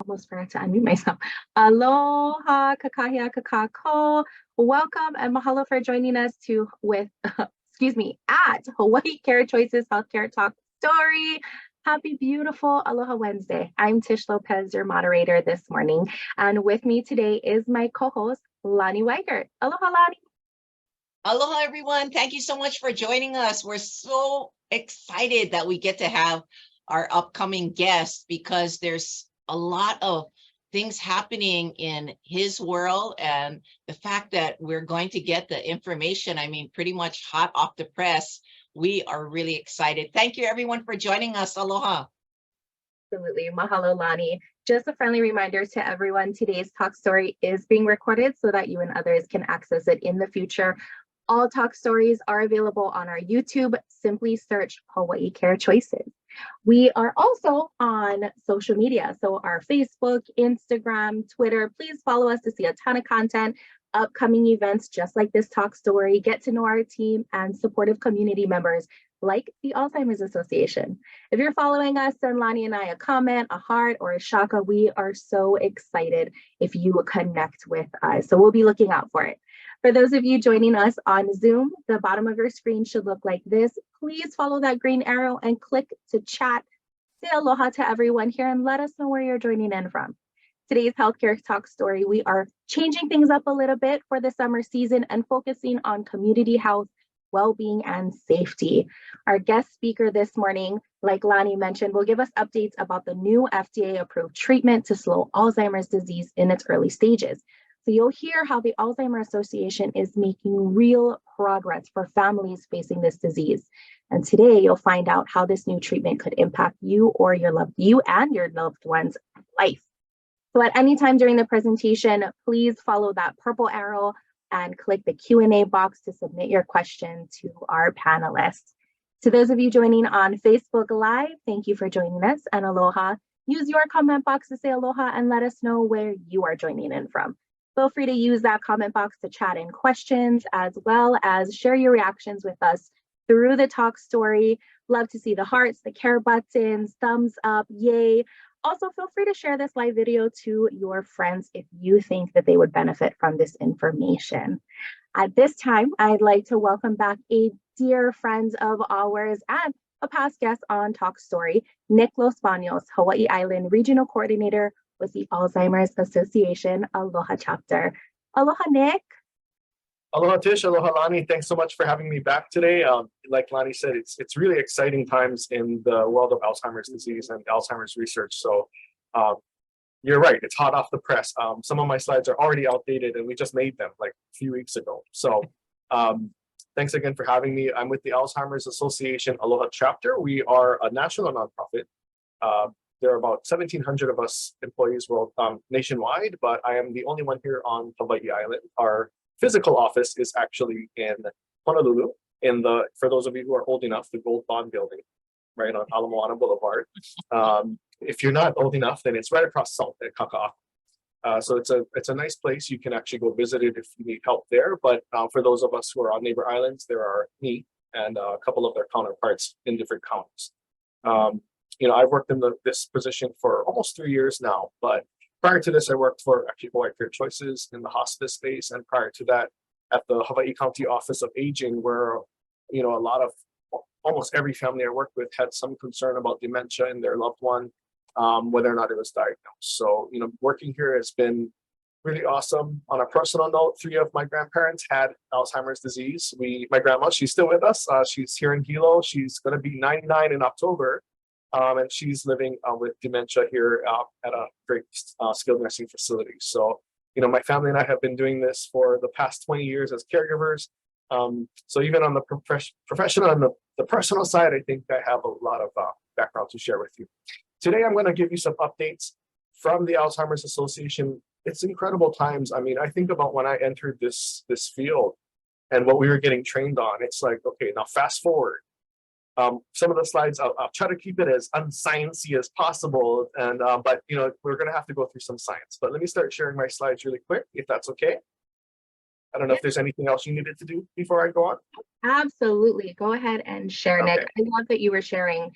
Almost forgot to unmute myself. Aloha, kakahia, kakako. Welcome and mahalo for joining us at Hawaii Care Choices Healthcare Talk Story. Happy beautiful Aloha Wednesday. I'm Tish Lopez, your moderator this morning. And with me today is my co-host, Lonnie Weigert. Aloha, Lonnie. Aloha, everyone. Thank you so much for joining us. We're so excited that we get to have our upcoming guest because there's a lot of things happening in his world, and the fact that we're going to get the information, I mean, pretty much hot off the press. We are really excited. Thank you, everyone, for joining us. Aloha. Absolutely. Mahalo, Lonnie. Just a friendly reminder to everyone, today's talk story is being recorded so that you and others can access it in the future. All talk stories are available on our YouTube. Simply search Hawaii Care Choices. We are also on social media. So our Facebook, Instagram, Twitter, please follow us to see a ton of content, upcoming events, just like this talk story, get to know our team and supportive community members like the Alzheimer's Association. If you're following us, send Lonnie and I a comment, a heart, or a shaka. We are so excited if you connect with us. So we'll be looking out for it. For those of you joining us on Zoom, the bottom of your screen should look like this. Please follow that green arrow and click to chat. Say aloha to everyone here and let us know where you're joining in from. Today's healthcare talk story, we are changing things up a little bit for the summer season and focusing on community health, well-being, and safety. Our guest speaker this morning, like Lonnie mentioned, will give us updates about the new FDA-approved treatment to slow Alzheimer's disease in its early stages. So you'll hear how the Alzheimer's Association is making real progress for families facing this disease. And today you'll find out how this new treatment could impact you and your loved one's life. So at any time during the presentation, please follow that purple arrow and click the Q&A box to submit your question to our panelists. To those of you joining on Facebook Live, thank you for joining us, and aloha. Use your comment box to say aloha and let us know where you are joining in from. Feel free to use that comment box to chat in questions, as well as share your reactions with us through the talk story. Love to see the hearts, the care buttons, thumbs up, yay. Also, feel free to share this live video to your friends if you think that they would benefit from this information. At this time, I'd like to welcome back a dear friend of ours and a past guest on Talk Story, Nicolas Los Banos, Hawai'i Island Regional Coordinator with the Alzheimer's Association Aloha Chapter. Aloha, Nick. Aloha, Tish. Aloha, Lonnie. Thanks so much for having me back today. Like Lonnie said, it's really exciting times in the world of Alzheimer's disease and Alzheimer's research. So you're right. It's hot off the press. Some of my slides are already outdated, and we just made them like a few weeks ago. So thanks again for having me. I'm with the Alzheimer's Association Aloha Chapter. We are a national nonprofit. There are about 1,700 of us employees nationwide, but I am the only one here on Hawai'i Island. Our physical office is actually in Honolulu, for those of you who are old enough, the Gold Bond Building, right on Ala Moana Boulevard. If you're not old enough, then it's right across Salt at Kaka'a. So it's a nice place. You can actually go visit it if you need help there. But for those of us who are on neighbor islands, there are me and a couple of their counterparts in different counties. I've worked in this position for almost 3 years now, but prior to this, I worked for actually Hawaii Care Choices in the hospice space, and prior to that, at the Hawaii County Office of Aging, where almost every family I worked with had some concern about dementia in their loved one, whether or not it was diagnosed. So working here has been really awesome. On a personal note, 3 of my grandparents had Alzheimer's disease. My grandma, she's still with us. She's here in Hilo. She's going to be 99 in October. And she's living with dementia here at a great skilled nursing facility. So, my family and I have been doing this for the past 20 years as caregivers. So even on the professional and the personal side, I think I have a lot of background to share with you. Today, I'm going to give you some updates from the Alzheimer's Association. It's incredible times. I mean, I think about when I entered this field and what we were getting trained on. It's like, okay, now fast forward. Some of the slides, I'll try to keep it as unscience-y as possible, but we're going to have to go through some science. But let me start sharing my slides really quick, if that's okay. I don't know if there's anything else you needed to do before I go on. Absolutely. Go ahead and share, Okay. Nick. I love that you were sharing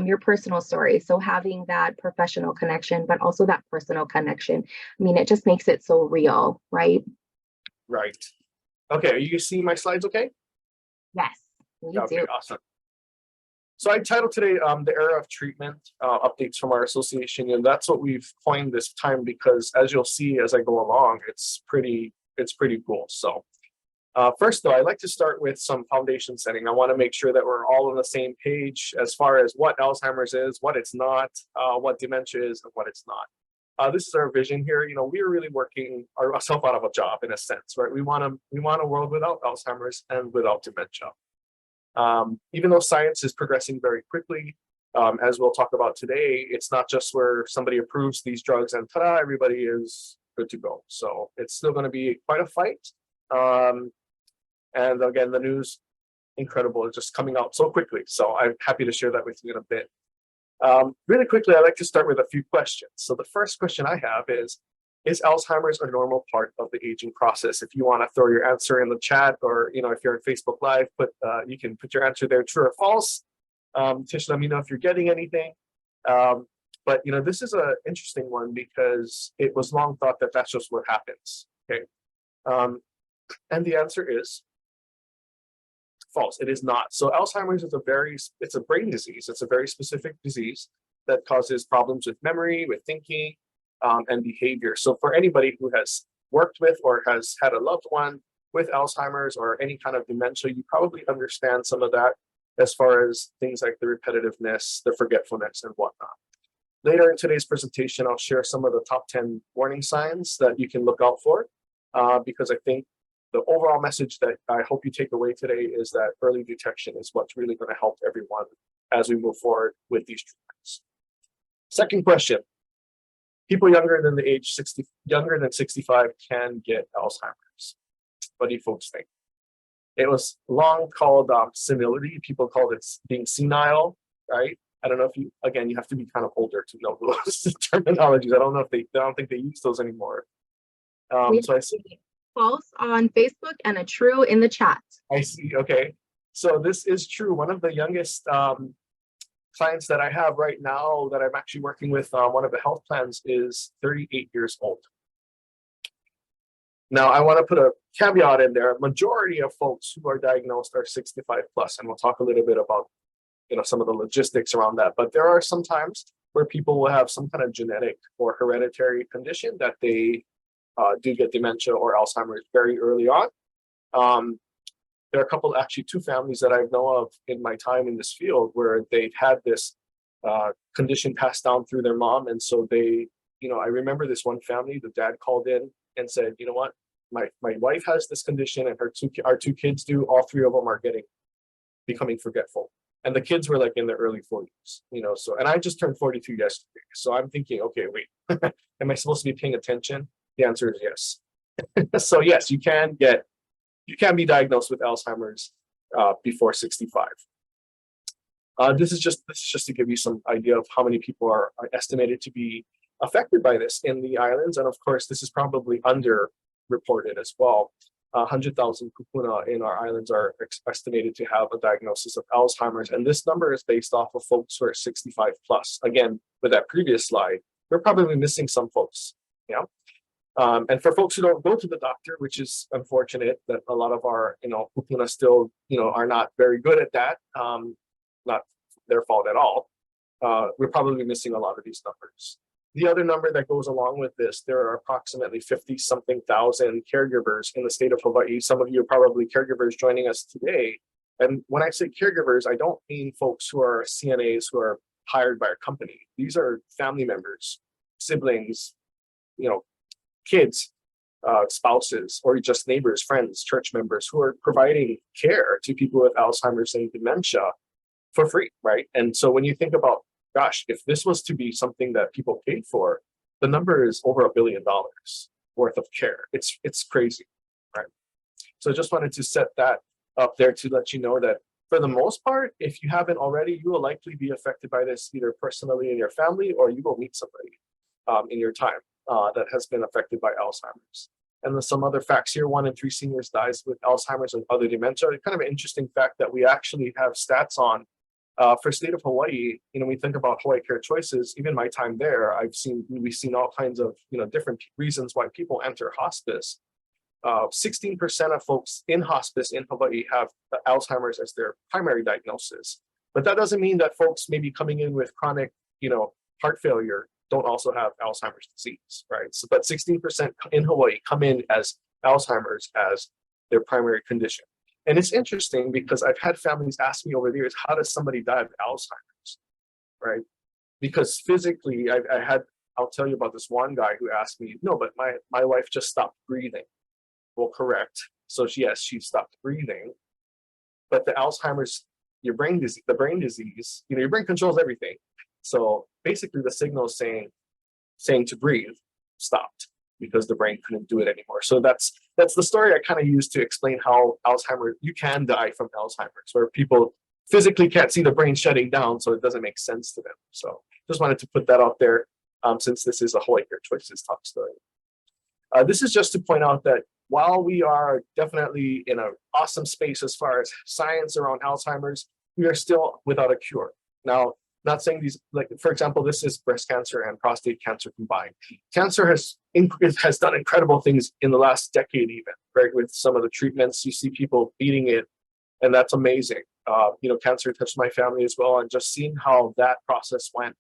your personal story. So having that professional connection, but also that personal connection. I mean, it just makes it so real, right? Right. Okay. Are you seeing my slides okay? Yes, me Okay, too. awesome. So I titled today the era of treatment updates from our association, and that's what we've coined this time because as you'll see as I go along, it's pretty cool. So first though, I'd like to start with some foundation setting. I want to make sure that we're all on the same page as far as what Alzheimer's is, what it's not, what dementia is, and what it's not. This is our vision here. You know, we are really working ourselves out of a job in a sense, right? We want a world without Alzheimer's and without dementia. Even though science is progressing very quickly, as we'll talk about today, it's not just where somebody approves these drugs and ta-da, everybody is good to go. So it's still going to be quite a fight. And again, the news, incredible, it's just coming out so quickly. So I'm happy to share that with you in a bit. Really quickly, I'd like to start with a few questions. So the first question I have is Alzheimer's a normal part of the aging process? If you want to throw your answer in the chat, or if you're on Facebook Live, you can put your answer there, true or false. Tish, let me know if you're getting anything. But this is an interesting one because it was long thought that that's just what happens. Okay, and the answer is false. It is not. So Alzheimer's is it's a brain disease. It's a very specific disease that causes problems with memory, with thinking, and behavior. So for anybody who has worked with or has had a loved one with Alzheimer's or any kind of dementia, you probably understand some of that as far as things like the repetitiveness, the forgetfulness, and whatnot. Later in today's presentation, I'll share some of the top 10 warning signs that you can look out for, because I think the overall message that I hope you take away today is that early detection is what's really going to help everyone as we move forward with these treatments. Second question. People younger than 65 can get Alzheimer's. What do you folks think? It was long called senility. People called it being senile, right? I don't know if you have to be kind of older to know those terminologies. I don't think they use those anymore. So I see false on Facebook and a true in the chat. I see. Okay. So this is true. One of the youngest clients that I have right now that I'm actually working with on one of the health plans is 38 years old. Now, I want to put a caveat in there. A majority of folks who are diagnosed are 65 plus, and we'll talk a little bit about some of the logistics around that. But there are some times where people will have some kind of genetic or hereditary condition that they do get dementia or Alzheimer's very early on. There are actually two families that I know of in my time in this field where they've had this condition passed down through their mom. And so I remember this one family, the dad called in and said, you know what, my wife has this condition and our two kids do, all three of them are becoming forgetful. And the kids were like in their early 40s, so, and I just turned 42 yesterday. So I'm thinking, okay, wait, am I supposed to be paying attention? The answer is yes. So yes, you can be diagnosed with Alzheimer's before 65. This is just to give you some idea of how many people are estimated to be affected by this in the islands, and of course, this is probably underreported as well. 100,000 kupuna in our islands are estimated to have a diagnosis of Alzheimer's, and this number is based off of folks who are 65 plus. Again, with that previous slide, we're probably missing some folks. Yeah. And for folks who don't go to the doctor, which is unfortunate that a lot of our, kupuna still, are not very good at that. Not their fault at all. We're probably missing a lot of these numbers. The other number that goes along with this, there are approximately 50-something thousand caregivers in the state of Hawaii. Some of you are probably caregivers joining us today. And when I say caregivers, I don't mean folks who are CNAs who are hired by a company. These are family members, siblings, kids, spouses, or just neighbors, friends, church members who are providing care to people with Alzheimer's and dementia for free, right? And so when you think about, gosh, if this was to be something that people paid for, the number is over $1 billion worth of care. It's crazy, right? So I just wanted to set that up there to let you know that for the most part, if you haven't already, you will likely be affected by this either personally in your family or you will meet somebody in your time that has been affected by Alzheimer's. And then some other facts here, 1 in 3 seniors dies with Alzheimer's and other dementia. It's kind of an interesting fact that we actually have stats on for state of Hawaii. We think about Hawaii Care Choices, even my time there, we've seen all kinds of, different reasons why people enter hospice. 16% of folks in hospice in Hawaii have Alzheimer's as their primary diagnosis. But that doesn't mean that folks maybe coming in with chronic, heart failure don't also have Alzheimer's disease, right? So, but 16% in Hawaii come in as Alzheimer's as their primary condition. And it's interesting because I've had families ask me over the years, how does somebody die of Alzheimer's, right? Because physically, I'll tell you about this one guy who asked me, no, but my wife just stopped breathing. Well, correct. So yes, she stopped breathing, but the Alzheimer's, the brain disease, your brain controls everything. So basically the signal is saying to breathe stopped because the brain couldn't do it anymore. So that's the story I kind of use to explain how Alzheimer's, you can die from Alzheimer's, where people physically can't see the brain shutting down, so it doesn't make sense to them. So just wanted to put that out there since this is a Hawaii Care Choices talk story. This is just to point out that while we are definitely in an awesome space as far as science around Alzheimer's, we are still without a cure. Now, not saying these, like, for example, this is breast cancer and prostate cancer combined. Cancer has done incredible things in the last decade even, right? With some of the treatments, you see people beating it, and that's amazing. Cancer touched my family as well, and just seeing how that process went,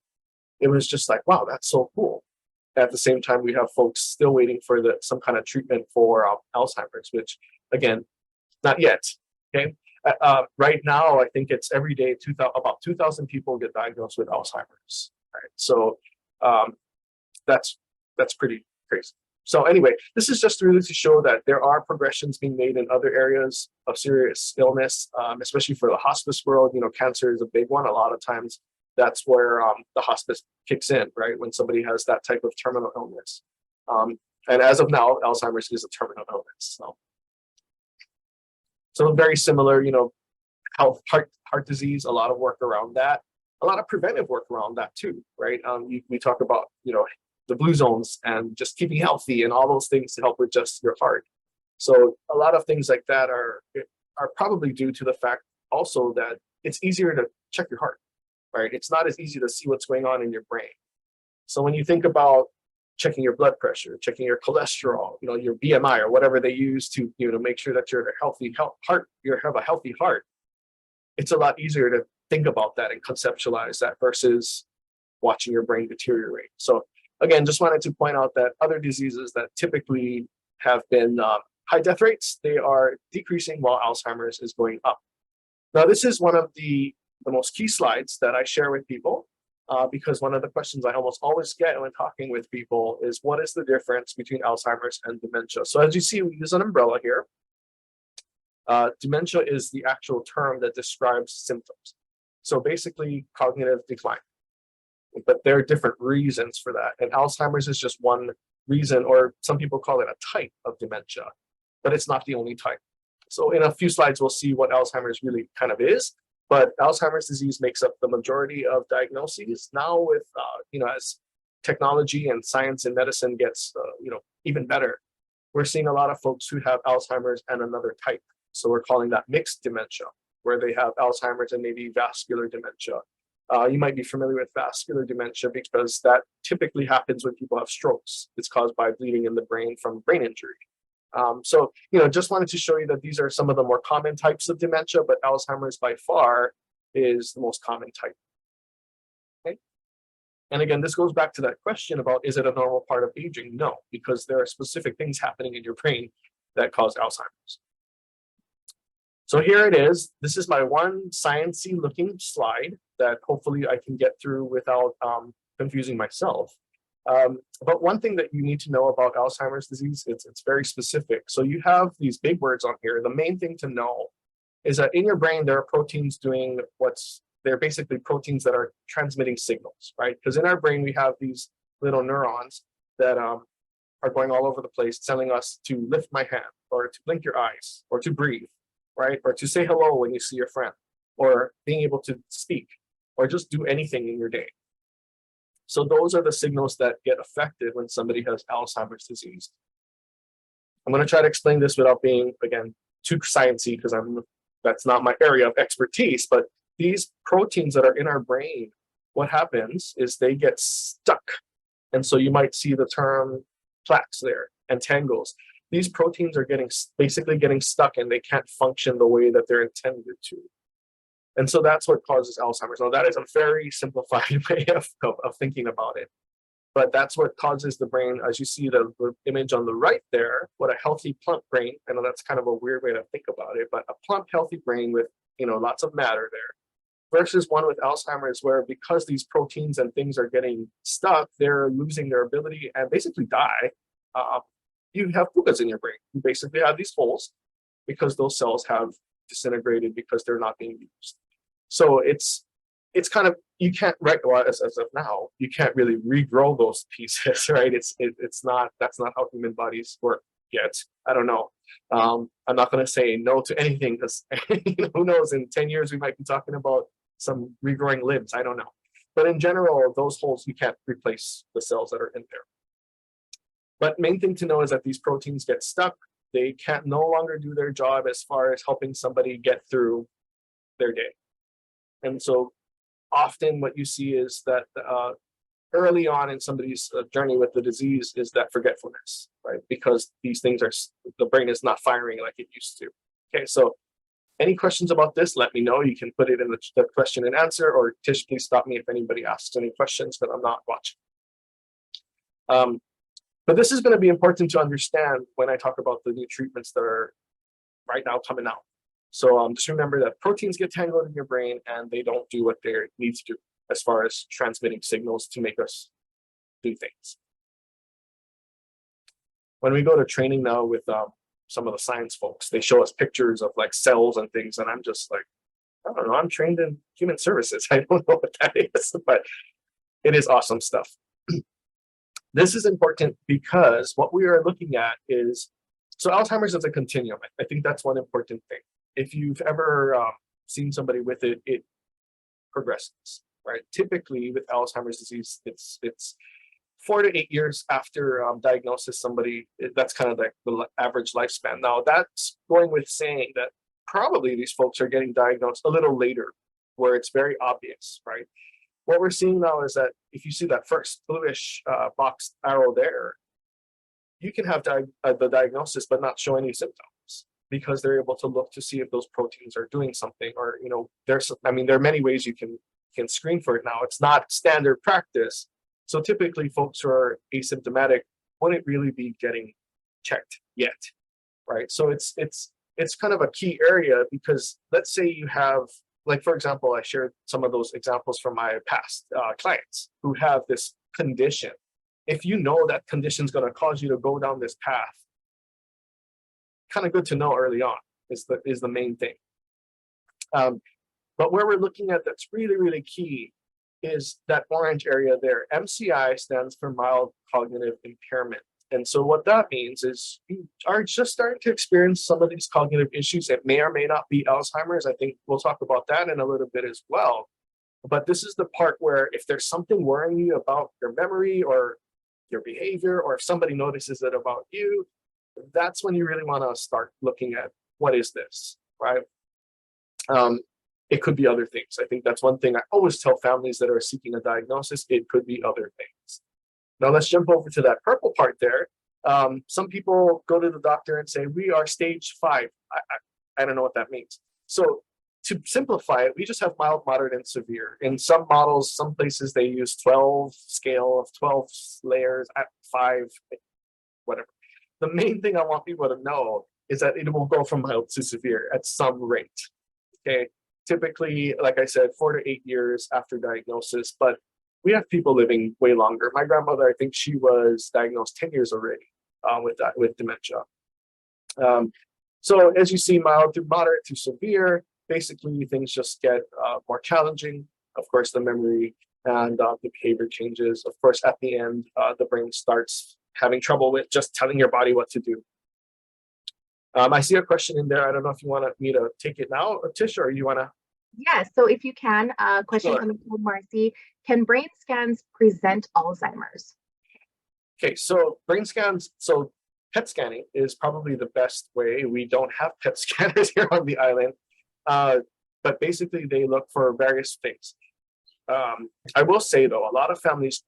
it was just like, wow, that's so cool. At the same time, we have folks still waiting for some kind of treatment for Alzheimer's, which, again, not yet, okay? Right now, I think it's every day, about 2,000 people get diagnosed with Alzheimer's, right? So that's pretty crazy. So anyway, this is just really to show that there are progressions being made in other areas of serious illness, especially for the hospice world. Cancer is a big one. A lot of times that's where the hospice kicks in, right? When somebody has that type of terminal illness. And as of now, Alzheimer's is a terminal illness. So very similar, heart disease, a lot of work around that, a lot of preventive work around that too, right? We talk about, the blue zones and just keeping healthy and all those things to help with just your heart. So a lot of things like that are probably due to the fact also that it's easier to check your heart, right? It's not as easy to see what's going on in your brain. So when you think about checking your blood pressure, checking your cholesterol, your BMI or whatever they use to, make sure that you're a healthy heart, you have a healthy heart. It's a lot easier to think about that and conceptualize that versus watching your brain deteriorate. So again, just wanted to point out that other diseases that typically have been high death rates, they are decreasing while Alzheimer's is going up. Now, this is one of the most key slides that I share with people. Because one of the questions I almost always get when talking with people is, what is the difference between Alzheimer's and dementia? So as you see, we use an umbrella here. Dementia is the actual term that describes symptoms. So basically cognitive decline. But there are different reasons for that. And Alzheimer's is just one reason, or some people call it a type of dementia, but it's not the only type. So in a few slides, we'll see what Alzheimer's really kind of is. But Alzheimer's disease makes up the majority of diagnoses. Now with, as technology and science and medicine gets, even better, we're seeing a lot of folks who have Alzheimer's and another type. So we're calling that mixed dementia, where they have Alzheimer's and maybe vascular dementia. You might be familiar with vascular dementia because that typically happens when people have strokes. It's caused by bleeding in the brain from brain injury. So, just wanted to show you that these are some of the more common types of dementia, but Alzheimer's by far is the most common type. Okay. And again, this goes back to that question about, is it a normal part of aging? No, because there are specific things happening in your brain that cause Alzheimer's. So here it is. This is my one sciencey looking slide that hopefully I can get through without confusing myself. But one thing that you need to know about Alzheimer's disease, it's very specific. So you have these big words on here. The main thing to know is that in your brain, there are proteins doing they're basically proteins that are transmitting signals, right? Because in our brain, we have these little neurons that are going all over the place, telling us to lift my hand, or to blink your eyes, or to breathe, right? Or to say hello when you see your friend, or being able to speak, or just do anything in your day. So those are the signals that get affected when somebody has Alzheimer's disease. I'm going to try to explain this without being, again, too sciencey, because that's not my area of expertise. But these proteins that are in our brain, what happens is they get stuck. And so you might see the term plaques there and tangles. These proteins are basically getting stuck, and they can't function the way that they're intended to. And so that's what causes Alzheimer's. Now, that is a very simplified way of thinking about it. But that's what causes the brain, as you see the image on the right there, what a healthy plump brain, I know that's kind of a weird way to think about it, but a plump, healthy brain with, lots of matter there, versus one with Alzheimer's, where because these proteins and things are getting stuck, they're losing their ability and basically die. You have fugas in your brain. You basically have these holes because those cells have disintegrated because they're not being used. So it's kind of, you can't, well, as of now, you can't really regrow those pieces, right? That's not how human bodies work yet. I don't know. I'm not going to say no to anything, because who knows, in 10 years we might be talking about some regrowing limbs. I don't know. But in general, those holes, you can't replace the cells that are in there. But main thing to know is that these proteins get stuck. They can't no longer do their job as far as helping somebody get through their day. And so often what you see is that early on in somebody's journey with the disease is that forgetfulness, right? Because these things the brain is not firing like it used to. Okay, so any questions about this, let me know. You can put it in the question and answer, or Tish, please stop me if anybody asks any questions, but I'm not watching. But this is going to be important to understand when I talk about the new treatments that are right now coming out. So just remember that proteins get tangled in your brain, and they don't do what they need to do as far as transmitting signals to make us do things. When we go to training now with some of the science folks, they show us pictures of like cells and things, and I'm just like, I don't know, I'm trained in human services. I don't know what that is, but it is awesome stuff. This is important because what we are looking at is, so Alzheimer's is a continuum. I think that's one important thing. If you've ever seen somebody with it, it progresses, right? Typically with Alzheimer's disease, it's 4 to 8 years after diagnosis, that's kind of like the average lifespan. Now that's going with saying that probably these folks are getting diagnosed a little later, where it's very obvious, right? What we're seeing now is that if you see that first bluish boxed arrow there, you can have the diagnosis but not show any symptoms, because they're able to look to see if those proteins are doing something, or there are many ways you can screen for it now. It's not standard practice. So typically folks who are asymptomatic wouldn't really be getting checked yet, right? So it's kind of a key area, because let's say you have, like, for example, I shared some of those examples from my past clients who have this condition. If you know that condition is going to cause you to go down this path, kind of good to know early on is the main thing. But where we're looking at that's really, really key is that orange area there. MCI stands for mild cognitive impairment. And so what that means is you are just starting to experience some of these cognitive issues. It may or may not be Alzheimer's. I think we'll talk about that in a little bit as well. But this is the part where if there's something worrying you about your memory or your behavior, or if somebody notices it about you, that's when you really want to start looking at, what is this, right? It could be other things. I think that's one thing I always tell families that are seeking a diagnosis. It could be other things. Now let's jump over to that purple part there. Some people go to the doctor and say, we are stage 5. I don't know what that means. So to simplify it, we just have mild, moderate, and severe. In some models, some places they use 12 scale of 12 layers at 5, whatever. The main thing I want people to know is that it will go from mild to severe at some rate. Okay. Typically, like I said, 4 to 8 years after diagnosis, but we have people living way longer. My grandmother, I think she was diagnosed 10 years already with dementia. So as you see, mild to moderate to severe, basically things just get more challenging. Of course, the memory and the behavior changes. Of course, at the end, the brain starts having trouble with just telling your body what to do. I see a question in there. I don't know if you want me to take it now, Tish, or you want to? Yes, so if you can, question Sure. coming from Marcy, can brain scans present Alzheimer's? Okay, so brain scans, so PET scanning is probably the best way. We don't have PET scanners here on the island, but basically they look for various things. I will say though, a lot of families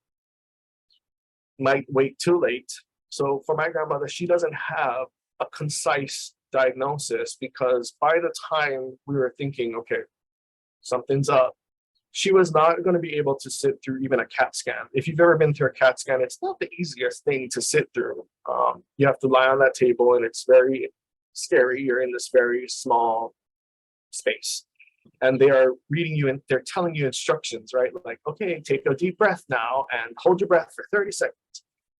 might wait too late. So for my grandmother, she doesn't have a concise diagnosis because by the time we were thinking, okay, something's up, she was not going to be able to sit through even a CAT scan. If you've ever been through a CAT scan, it's not the easiest thing to sit through. You have to lie on that table and it's very scary. You're in this very small space. And they are reading you and they're telling you instructions, right? Like, okay, take a deep breath now and hold your breath for 30 seconds.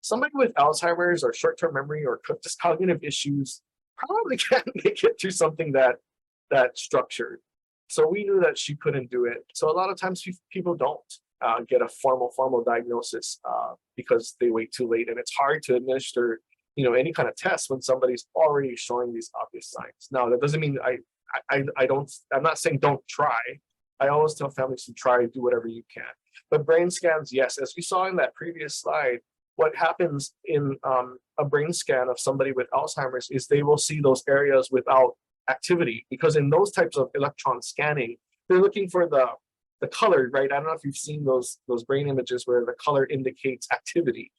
Somebody with Alzheimer's or short-term memory or just cognitive issues probably can't make it through something that structured. So we knew that she couldn't do it. So a lot of times people don't get a formal diagnosis because they wait too late, and it's hard to administer, any kind of test when somebody's already showing these obvious signs. Now that doesn't mean I'm not saying don't try. I always tell families to try, do whatever you can. But brain scans, yes, as we saw in that previous slide, what happens in a brain scan of somebody with Alzheimer's is they will see those areas without activity, because in those types of electron scanning, they're looking for the color, right? I don't know if you've seen those brain images where the color indicates activity.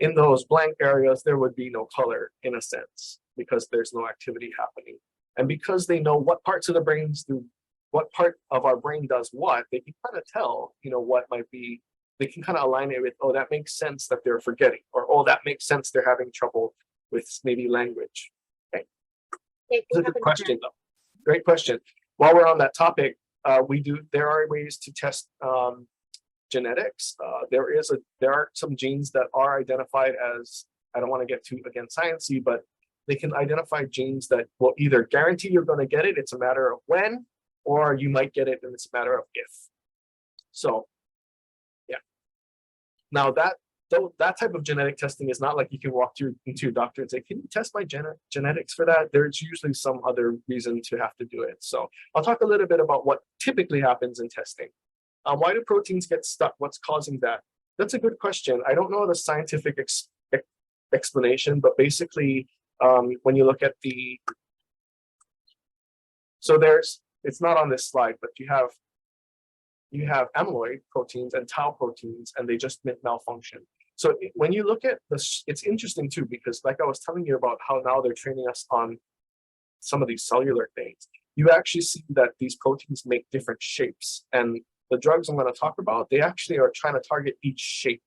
In those blank areas, there would be no color in a sense because there's no activity happening. And because they know what parts of the brains do, what part of our brain does what, they can kind of tell, what might be, they can kind of align it with, oh, that makes sense that they're forgetting, or, oh, that makes sense they're having trouble with maybe language. Okay. It's a good question though. Great question. While we're on that topic, there are ways to test genetics. There are some genes that are identified as, I don't want to get too, again, sciencey, but they can identify genes that will either guarantee you're going to get it, it's a matter of when, or you might get it and it's a matter of if. So, yeah. Now that type of genetic testing is not like you can walk into a doctor and say, can you test my genetics for that? There's usually some other reason to have to do it. So I'll talk a little bit about what typically happens in testing. Why do proteins get stuck? What's causing that? That's a good question. I don't know the scientific explanation, but basically, when you look at it's not on this slide, but you have amyloid proteins and tau proteins, and they just malfunction. So when you look at this, it's interesting too, because like I was telling you about how now they're training us on some of these cellular things, you actually see that these proteins make different shapes. And the drugs I'm going to talk about, they actually are trying to target each shape.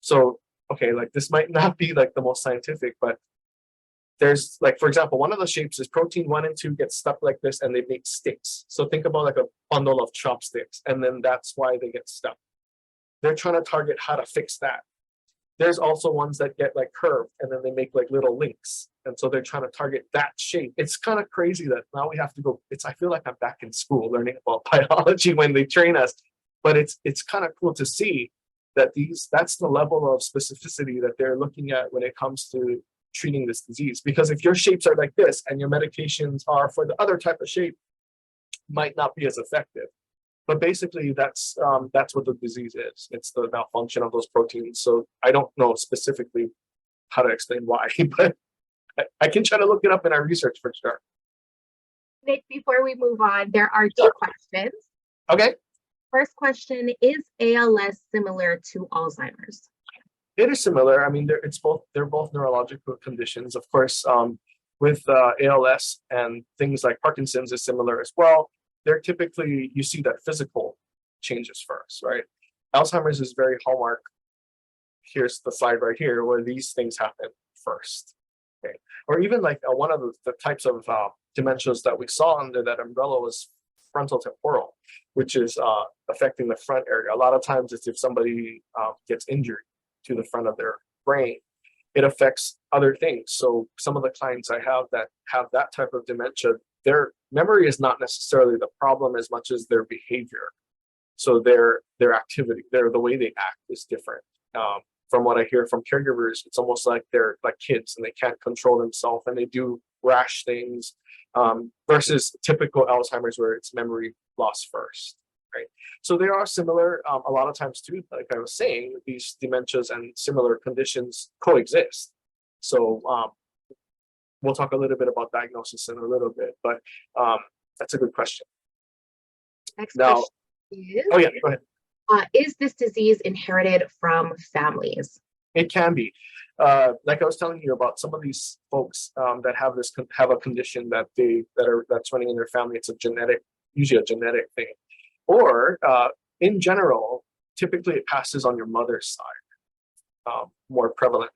So, okay, like this might not be like the most scientific, but there's like, for example, one of the shapes is protein 1 and 2 get stuck like this and they make sticks. So think about like a bundle of chopsticks, and then that's why they get stuck. They're trying to target how to fix that. There's also ones that get like curved and then they make like little links. And so they're trying to target that shape. It's kind of crazy that now we have to go, I feel like I'm back in school learning about biology when they train us, but it's kind of cool to see that that's the level of specificity that they're looking at when it comes to treating this disease. Because if your shapes are like this and your medications are for the other type of shape, might not be as effective. But basically, that's what the disease is. It's the malfunction of those proteins. So I don't know specifically how to explain why, but I can try to look it up in our research for sure. Nick, before we move on, there are two questions. Okay. First question, is ALS similar to Alzheimer's? It is similar. I mean, they're both neurological conditions. Of course, with ALS and things like Parkinson's is similar as well. They're typically, you see that physical changes first, right? Alzheimer's is very hallmark. Here's the slide right here where these things happen first. Okay. Or even like one of the types of dementias that we saw under that umbrella was frontal temporal, which is affecting the front area. A lot of times it's if somebody gets injured to the front of their brain, it affects other things. So some of the clients I have that have that type of dementia, their memory is not necessarily the problem as much as their behavior. So their activity, the way they act is different. From what I hear from caregivers, it's almost like they're like kids and they can't control themselves and they do rash things versus typical Alzheimer's where it's memory loss first. Right. So they are similar. A lot of times too, like I was saying, these dementias and similar conditions coexist. So we'll talk a little bit about diagnosis in a little bit, but that's a good question. Next Now, question is, oh yeah, go ahead. Is this disease inherited from families? It can be. Like I was telling you about some of these folks that have a condition that's running in their family. It's usually a genetic thing, or in general, typically it passes on your mother's side more prevalently.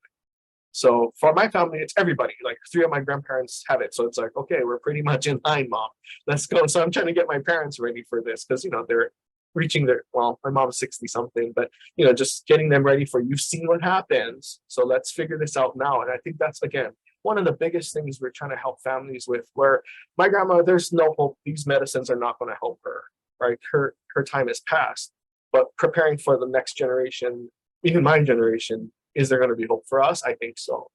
So for my family, it's everybody. Like 3 of my grandparents have it, so it's like, okay, we're pretty much in line, Mom. Let's go. So I'm trying to get my parents ready for this because they're reaching my mom's 60 something, but just getting them ready for, you've seen what happens, so let's figure this out now. And I think that's, again, one of the biggest things we're trying to help families with, where my grandma, there's no hope, these medicines are not going to help her, right? Her time has passed, but preparing for the next generation, even my generation, is there going to be hope for us? I think so.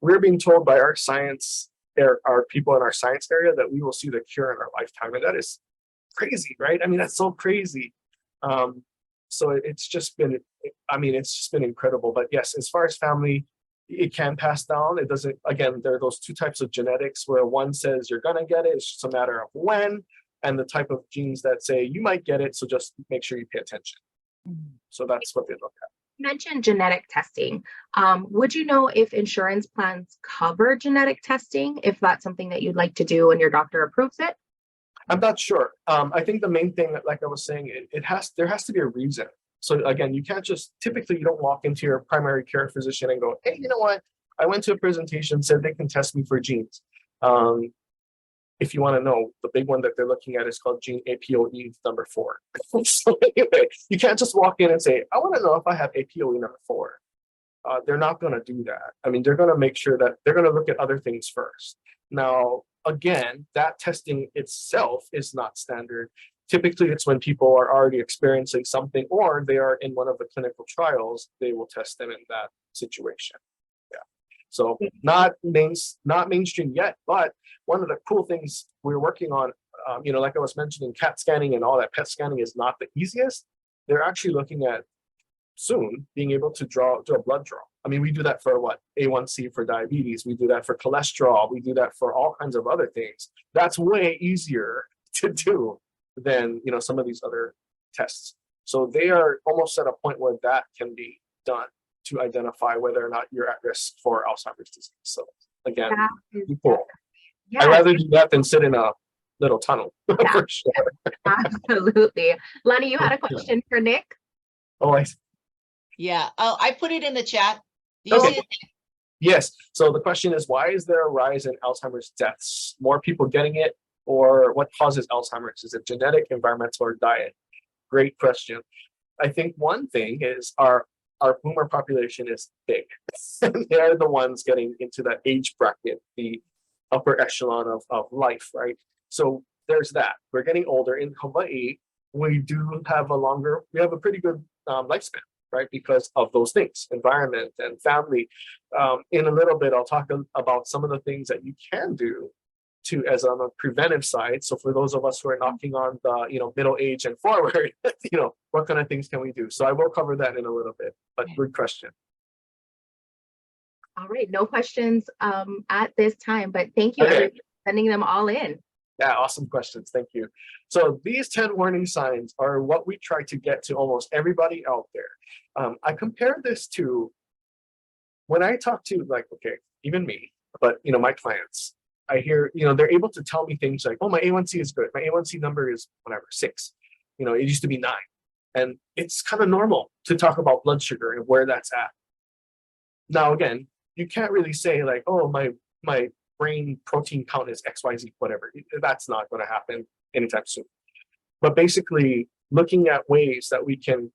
We're being told by our people in our science area that we will see the cure in our lifetime, and that is crazy, right? I mean, that's so crazy. So it's just been incredible. But yes, as far as family, it can pass down. It doesn't, again, there are those 2 types of genetics where one says you're gonna get it, it's just a matter of when, and the type of genes that say you might get it, so just make sure you pay attention. So that's what they look at. You mentioned genetic testing. Would you know if insurance plans cover genetic testing, if that's something that you'd like to do and your doctor approves it? I'm not sure. I think the main thing, like I was saying, there has to be a reason. So again, you can't typically you don't walk into your primary care physician and go, hey, you know what? I went to a presentation, said they can test me for genes. If you want to know, the big one that they're looking at is called gene APOE number 4. So anyway, you can't just walk in and say, I want to know if I have APOE number 4. They're not going to do that. I mean, they're going to make sure that they're going to look at other things first. Now, again, that testing itself is not standard. Typically, it's when people are already experiencing something or they are in one of the clinical trials, they will test them in that situation. Yeah. So not mainstream yet, but one of the cool things we're working on, like I was mentioning, CAT scanning and all that, PET scanning is not the easiest. They're actually looking at soon being able to do a blood draw. I mean, we do that for what? A1C for diabetes. We do that for cholesterol. We do that for all kinds of other things. That's way easier to do than some of these other tests. So they are almost at a point where that can be done to identify whether or not you're at risk for Alzheimer's disease. So again, cool. Yeah. I'd rather do that than sit in a little tunnel. Yeah. For sure. Absolutely. Lonnie, you had a question for Nick? Oh, Yeah. Oh, I put it in the chat. Do you Okay. see it? Yes. So the question is, why is there a rise in Alzheimer's deaths? More people getting it, or what causes Alzheimer's? Is it genetic, environmental, or diet? Great question. I think one thing is our boomer population is big. They're the ones getting into that age bracket, the upper echelon of life, right? So there's that. We're getting older. In Hawaii, we have a pretty good lifespan, right? Because of those things, environment and family. In a little bit, I'll talk about some of the things that you can do as on the preventive side. So for those of us who are knocking on the middle age and forward, what kind of things can we do? So I will cover that in a little bit, but good question. All right, no questions at this time, but thank you everyone for sending them all in. Yeah, awesome questions. Thank you. So these 10 warning signs are what we try to get to almost everybody out there. I compare this to when I talk to even me, but my clients, I hear, they're able to tell me things like, oh, my A1C is good. My A1C number is whatever, 6. It used to be 9. And it's kind of normal to talk about blood sugar and where that's at. Now, again, you can't really say like, oh, my brain protein count is XYZ, whatever. That's not going to happen anytime soon. But basically, looking at ways that we can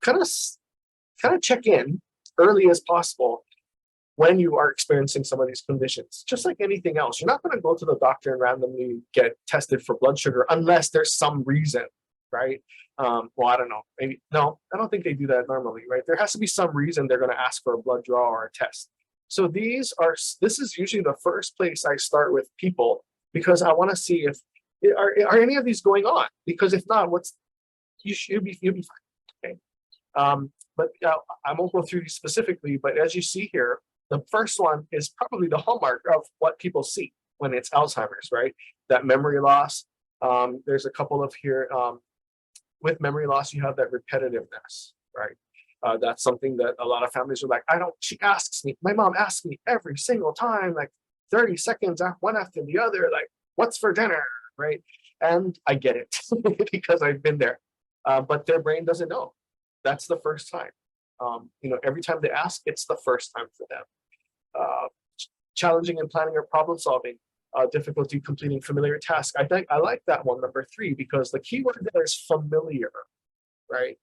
kind of check in early as possible when you are experiencing some of these conditions. Just like anything else, you're not going to go to the doctor and randomly get tested for blood sugar unless there's some reason, right? Well, I don't know. Maybe no, I don't think they do that normally, right? There has to be some reason they're going to ask for a blood draw or a test. So this is usually the first place I start with people, because I want to see if are any of these going on. Because if not, you'll be fine. Okay. But I won't go through these specifically. But as you see here, The first one is probably the hallmark of what people see when it's Alzheimer's, right? That memory loss. There's a couple of here. With memory loss, you have that repetitiveness, right? That's something that a lot of families are like, she asks me, my mom asks me every single time, like 30 seconds, one after the other, like, what's for dinner, right? And I get it because I've been there. But their brain doesn't know. That's the first time. Every time they ask, it's the first time for them. Challenging in planning or problem solving, difficulty completing familiar tasks. I think I like that one, number 3, because the key word there is familiar, right?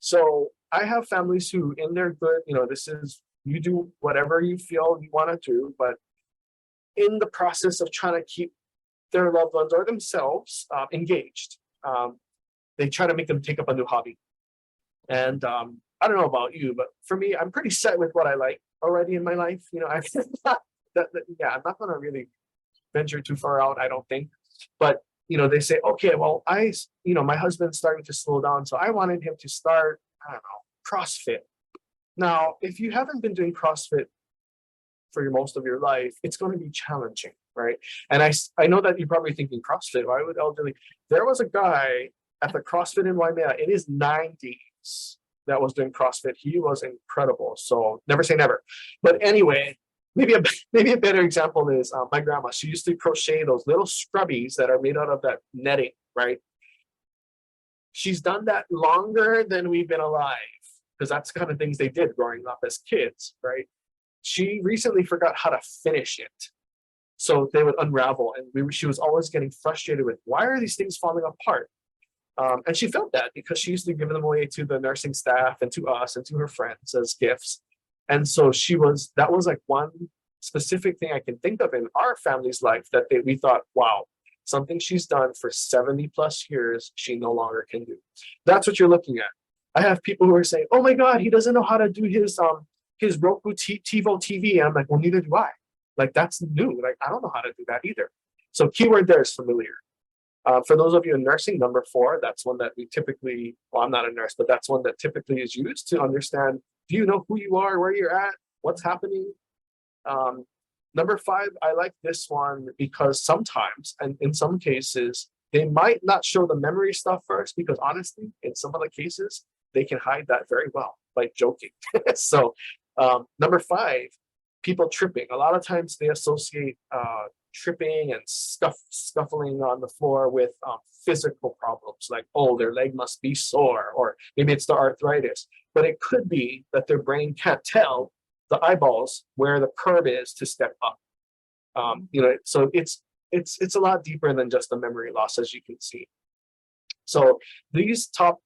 So I have families who in their good, this is, you do whatever you feel you want to do, but in the process of trying to keep their loved ones or themselves engaged, they try to make them take up a new hobby. And I don't know about you, but for me, I'm pretty set with what I like already in my life. I'm not going to really venture too far out, I don't think. But they say, okay, well, my husband's starting to slow down, so I wanted him to start, I don't know, CrossFit. Now, if you haven't been doing CrossFit for most of your life, it's going to be challenging, right? And I know that you're probably thinking, CrossFit, why would elderly? There was a guy at the CrossFit in Waimea in his 90s that was doing CrossFit. He was incredible. So never say never. But anyway, maybe a better example is my grandma. She used to crochet those little scrubbies that are made out of that netting, right? She's done that longer than we've been alive, because that's the kind of things they did growing up as kids, right? She recently forgot how to finish it. So they would unravel, and she was always getting frustrated with, why are these things falling apart? And she felt that because she used to give them away to the nursing staff and to us and to her friends as gifts. And so that was like one specific thing I can think of in our family's life that we thought, wow, something she's done for 70 plus years, she no longer can do. That's what you're looking at. I have people who are saying, oh my God, he doesn't know how to do his Roku TiVo TV. And I'm like, well, neither do I. Like, that's new. Like, I don't know how to do that either. So keyword there is familiar. For those of you in nursing, number 4, that's one that we typically, well, I'm not a nurse, but that's one that typically is used to understand, do you know who you are, where you're at, what's happening? Number 5, I like this one because sometimes, and in some cases, they might not show the memory stuff first, because honestly, in some of the cases, they can hide that very well by joking. So number 5, people tripping. A lot of times they associate tripping and scuffling on the floor with physical problems, like, oh, their leg must be sore, or maybe it's the arthritis. But it could be that their brain can't tell the eyeballs where the curb is to step up. So it's a lot deeper than just the memory loss, as you can see. So these 10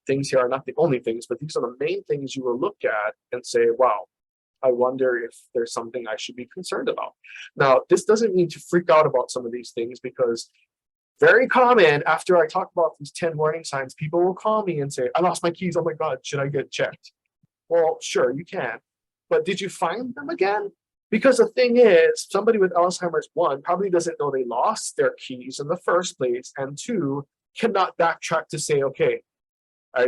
things here are not the only things, but these are the main things you will look at and say, wow, I wonder if there's something I should be concerned about. Now, this doesn't mean to freak out about some of these things, because very common, after I talk about these 10 warning signs, people will call me and say, I lost my keys. Oh my God, should I get checked? Well, sure, you can. But did you find them again? Because the thing is, somebody with Alzheimer's, 1, probably doesn't know they lost their keys in the first place, and 2, cannot backtrack to say, okay,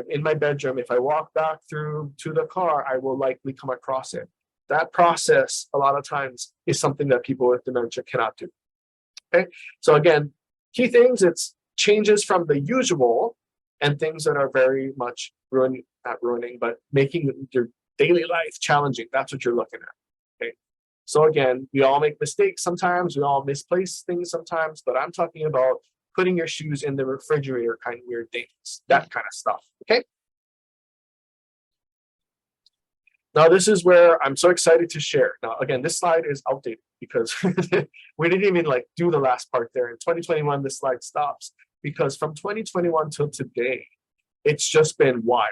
in my bedroom, if I walk back through to the car, I will likely come across it. That process, a lot of times, is something that people with dementia cannot do. Okay, so again, key things, it's changes from the usual and things that are very much not ruining, but making your daily life challenging. That's what you're looking at. Okay, so again, we all make mistakes sometimes, we all misplace things sometimes, but I'm talking about putting your shoes in the refrigerator kind of weird things, that kind of stuff. Okay. Now, this is where I'm so excited to share. Now, again, this slide is outdated because we didn't even do the last part there. In 2021, this slide stops, because from 2021 till today, it's just been wild.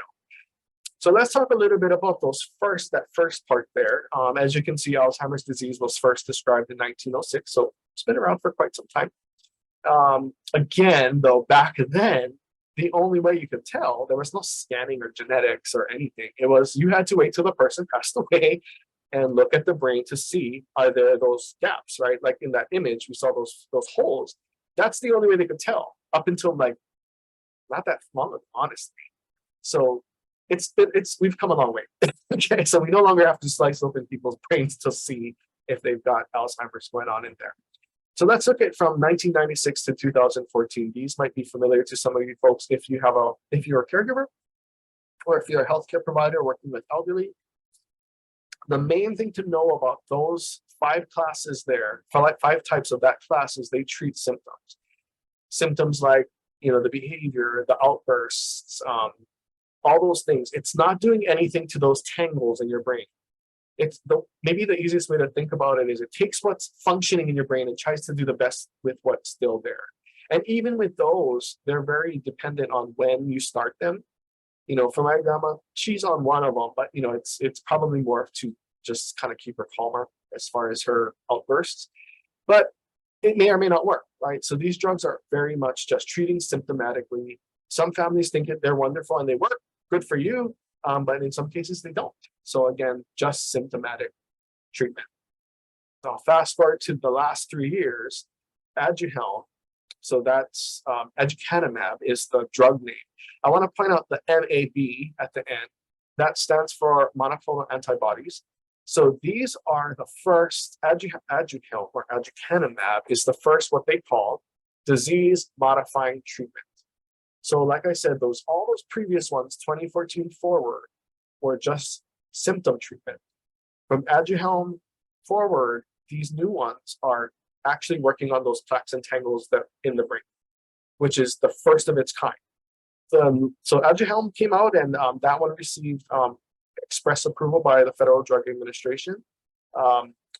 So let's talk a little bit about that first part there. As you can see, Alzheimer's disease was first described in 1906, so it's been around for quite some time. Again, though, back then, the only way you could tell, there was no scanning or genetics or anything. It was, you had to wait till the person passed away and look at the brain to see, are there those gaps, right? Like in that image, we saw those holes. That's the only way they could tell, up until not that long, honestly. So we've come a long way. Okay, so we no longer have to slice open people's brains to see if they've got Alzheimer's going on in there. So let's look at from 1996 to 2014. These might be familiar to some of you folks if you're a caregiver or if you're a healthcare provider working with elderly. The main thing to know about those 5 classes there, 5 types of that class, is they treat symptoms. Symptoms like, the behavior, the outbursts, all those things. It's not doing anything to those tangles in your brain. Maybe the easiest way to think about it is it takes what's functioning in your brain and tries to do the best with what's still there. And even with those, they're very dependent on when you start them. For my grandma, she's on one of them, but it's probably more to just kind of keep her calmer as far as her outbursts. But it may or may not work, right? So these drugs are very much just treating symptomatically. Some families think they're wonderful and they work, good for you, but in some cases they don't. So again, just symptomatic treatment. Now fast forward to the last 3 years, Aduhelm. So that's aducanumab is the drug name. I want to point out the MAB at the end. That stands for monoclonal antibodies. So these are the first, Aduhelm or aducanumab is the first what they call disease-modifying treatment. So like I said, all those previous ones, 2014 forward, were just symptom treatment. From Aduhelm forward, these new ones are actually working on those plaques and tangles that in the brain, which is the first of its kind. So Aduhelm came out, and that one received express approval by the Federal Drug Administration.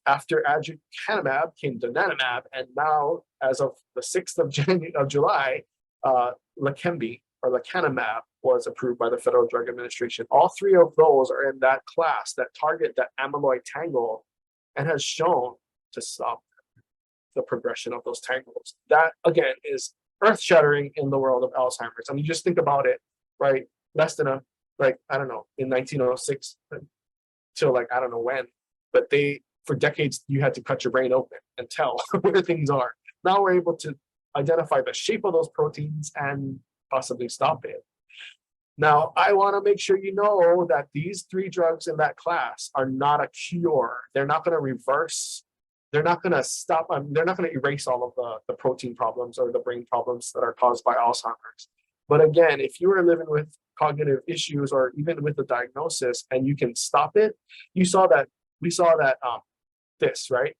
After aducanumab came donanemab, and now, as of the 6th of July, Leqembi or lecanemab was approved by the Federal Drug Administration. All 3 of those are in that class that target that amyloid tangle and has shown to stop the progression of those tangles. That, again, is earth-shattering in the world of Alzheimer's. I mean, just think about it, right? Less than in 1906 till I don't know when, but for decades, you had to cut your brain open and tell where things are. Now we're able to identify the shape of those proteins and possibly stop it. Now, I want to make sure you know that these 3 drugs in that class are not a cure. They're not going to reverse. They're not going to stop. They're not going to erase all of the protein problems or the brain problems that are caused by Alzheimer's. But again, if you are living with cognitive issues or even with a diagnosis and you can stop it, we saw that this, right?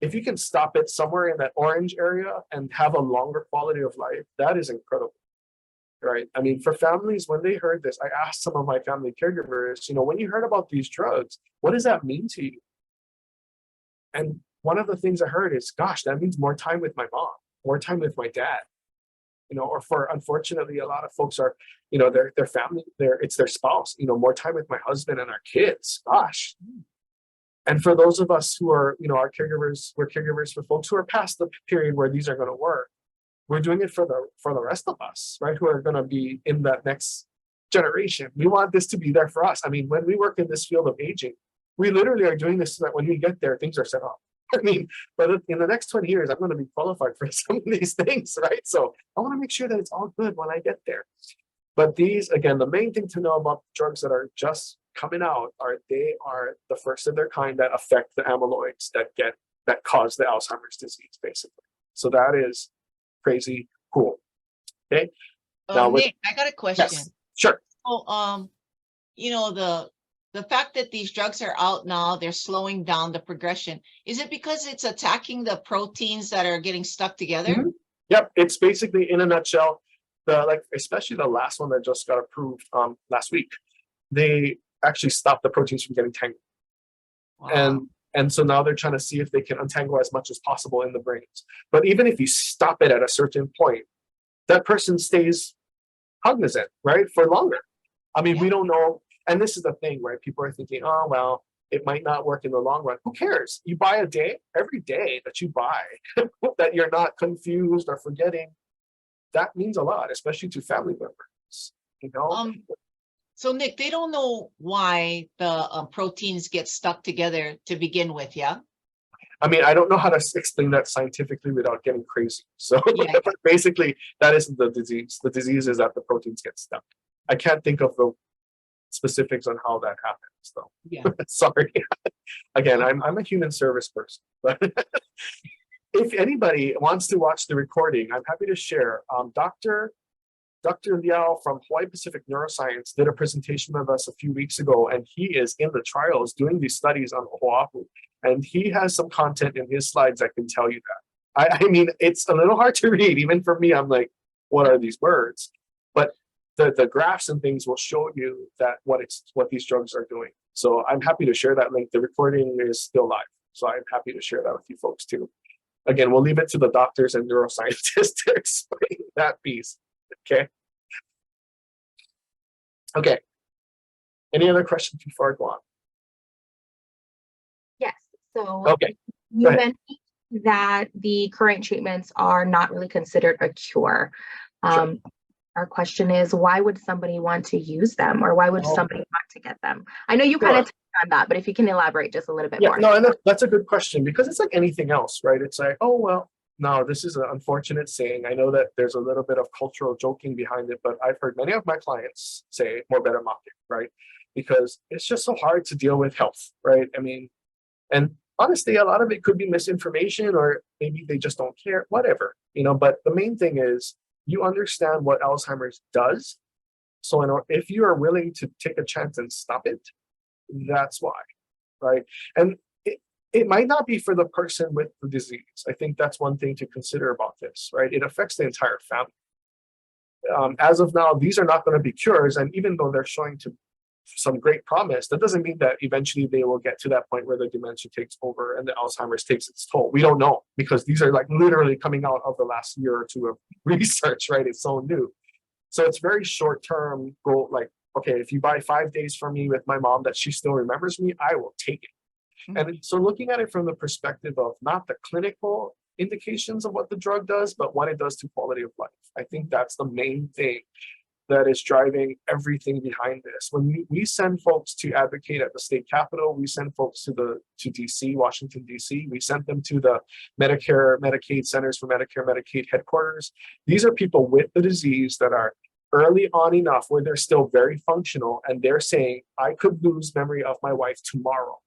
If you can stop it somewhere in that orange area and have a longer quality of life, that is incredible, right? I mean, for families, when they heard this, I asked some of my family caregivers, when you heard about these drugs, what does that mean to you? And one of the things I heard is, gosh, that means more time with my mom, more time with my dad, or for, unfortunately, a lot of folks are, their family, it's their spouse, more time with my husband and our kids, gosh. And for those of us who are, our caregivers, we're caregivers for folks who are past the period where these are going to work. We're doing it for the rest of us, right? Who are going to be in that next generation. We want this to be there for us. I mean, when we work in this field of aging, we literally are doing this so that when we get there, things are set up. I mean, but in the next 20 years, I'm going to be qualified for some of these things, right? So I want to make sure that it's all good when I get there. But these, again, the main thing to know about drugs that are just coming out they are the first of their kind that affect the amyloids that cause the Alzheimer's disease, basically. So that is crazy cool. Okay. Now, Nick, I got a question. Yes, sure. So, the fact that these drugs are out now, they're slowing down the progression. Is it because it's attacking the proteins that are getting stuck together? Mm-hmm. Yep. It's basically, in a nutshell, especially the last one that just got approved last week, they actually stopped the proteins from getting tangled. Wow. And so now they're trying to see if they can untangle as much as possible in the brains. But even if you stop it at a certain point, that person stays cognizant, right, for longer. I mean, we don't know. And this is the thing, right? People are thinking, oh, well, it might not work in the long run. Who cares? You buy every day that you buy, that you're not confused or forgetting, that means a lot, especially to family members, So Nick, they don't know why the proteins get stuck together to begin with, yeah? I mean, I don't know how to explain that scientifically without getting crazy. So But basically, that isn't the disease. The disease is that the proteins get stuck. I can't think of the specifics on how that happens, though. Yeah. Sorry. Again, I'm a human service person, but if anybody wants to watch the recording, I'm happy to share. Dr. Liao from Hawaii Pacific Neuroscience did a presentation with us a few weeks ago, and he is in the trials doing these studies on Oahu. And he has some content in his slides that can tell you that. I mean, it's a little hard to read, even for me. I'm like, what are these words? But the graphs and things will show you that what these drugs are doing. So I'm happy to share that link. The recording is still live, so I'm happy to share that with you folks too. Again, we'll leave it to the doctors and neuroscientists to explain that piece. Okay. Okay. Any other questions before I go on? Yes. So Okay. you mentioned that the current treatments are not really considered a cure. Sure. Our question is, why would somebody want to use them, or why would somebody want to get them? I know you kind of touched on that, but if you can elaborate just a little bit more. No, and that's a good question, because it's like anything else, right? It's like, oh, well, no, this is an unfortunate saying. I know that there's a little bit of cultural joking behind it, but I've heard many of my clients say more better market, right? Because it's just so hard to deal with health, right? I mean, and honestly, a lot of it could be misinformation, or maybe they just don't care, whatever, but the main thing is you understand what Alzheimer's does. So if you are willing to take a chance and stop it, that's why, right? And it might not be for the person with the disease. I think that's one thing to consider about this, right? It affects the entire family. As of now, these are not going to be cures. And even though they're showing some great promise, that doesn't mean that eventually they will get to that point where the dementia takes over and the Alzheimer's takes its toll. We don't know, because these are like literally coming out of the last year or two of research, right? It's so new. So it's very short-term goal. Like, okay, if you buy 5 days from me with my mom that she still remembers me, I will take it. And so looking at it from the perspective of not the clinical indications of what the drug does, but what it does to quality of life. I think that's the main thing that is driving everything behind this. When we send folks to advocate at the state capitol, we send folks to DC, Washington, DC, we sent them to the Medicare, Medicaid Centers for Medicare, Medicaid headquarters. These are people with the disease that are early on enough where they're still very functional, and they're saying, I could lose memory of my wife tomorrow.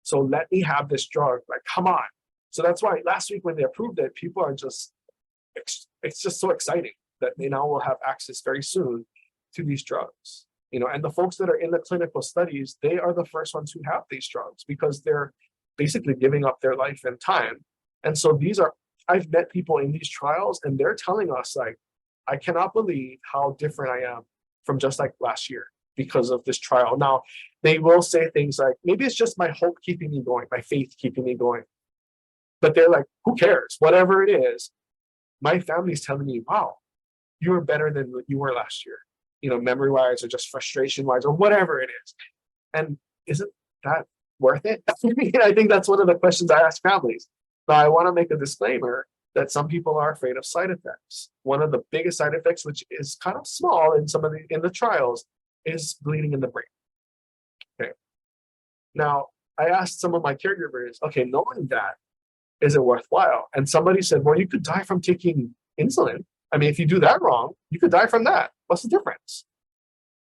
So let me have this drug, like, come on. So that's why last week when they approved it, people are just, it's just so exciting that they now will have access very soon to these drugs. And the folks that are in the clinical studies, they are the first ones who have these drugs, because they're basically giving up their life and time. And so I've met people in these trials, and they're telling us, like, I cannot believe how different I am from just like last year because of this trial. Now, they will say things like, maybe it's just my hope keeping me going, my faith keeping me going. But they're like, who cares? Whatever it is, my family's telling me, wow, you were better than you were last year, memory-wise or just frustration-wise or whatever it is. And isn't that worth it? I think that's one of the questions I ask families. Now, I want to make a disclaimer that some people are afraid of side effects. One of the biggest side effects, which is kind of small in the trials, is bleeding in the brain. Okay. Now, I asked some of my caregivers, okay, knowing that, is it worthwhile? And somebody said, well, you could die from taking insulin. I mean, if you do that wrong, you could die from that. What's the difference?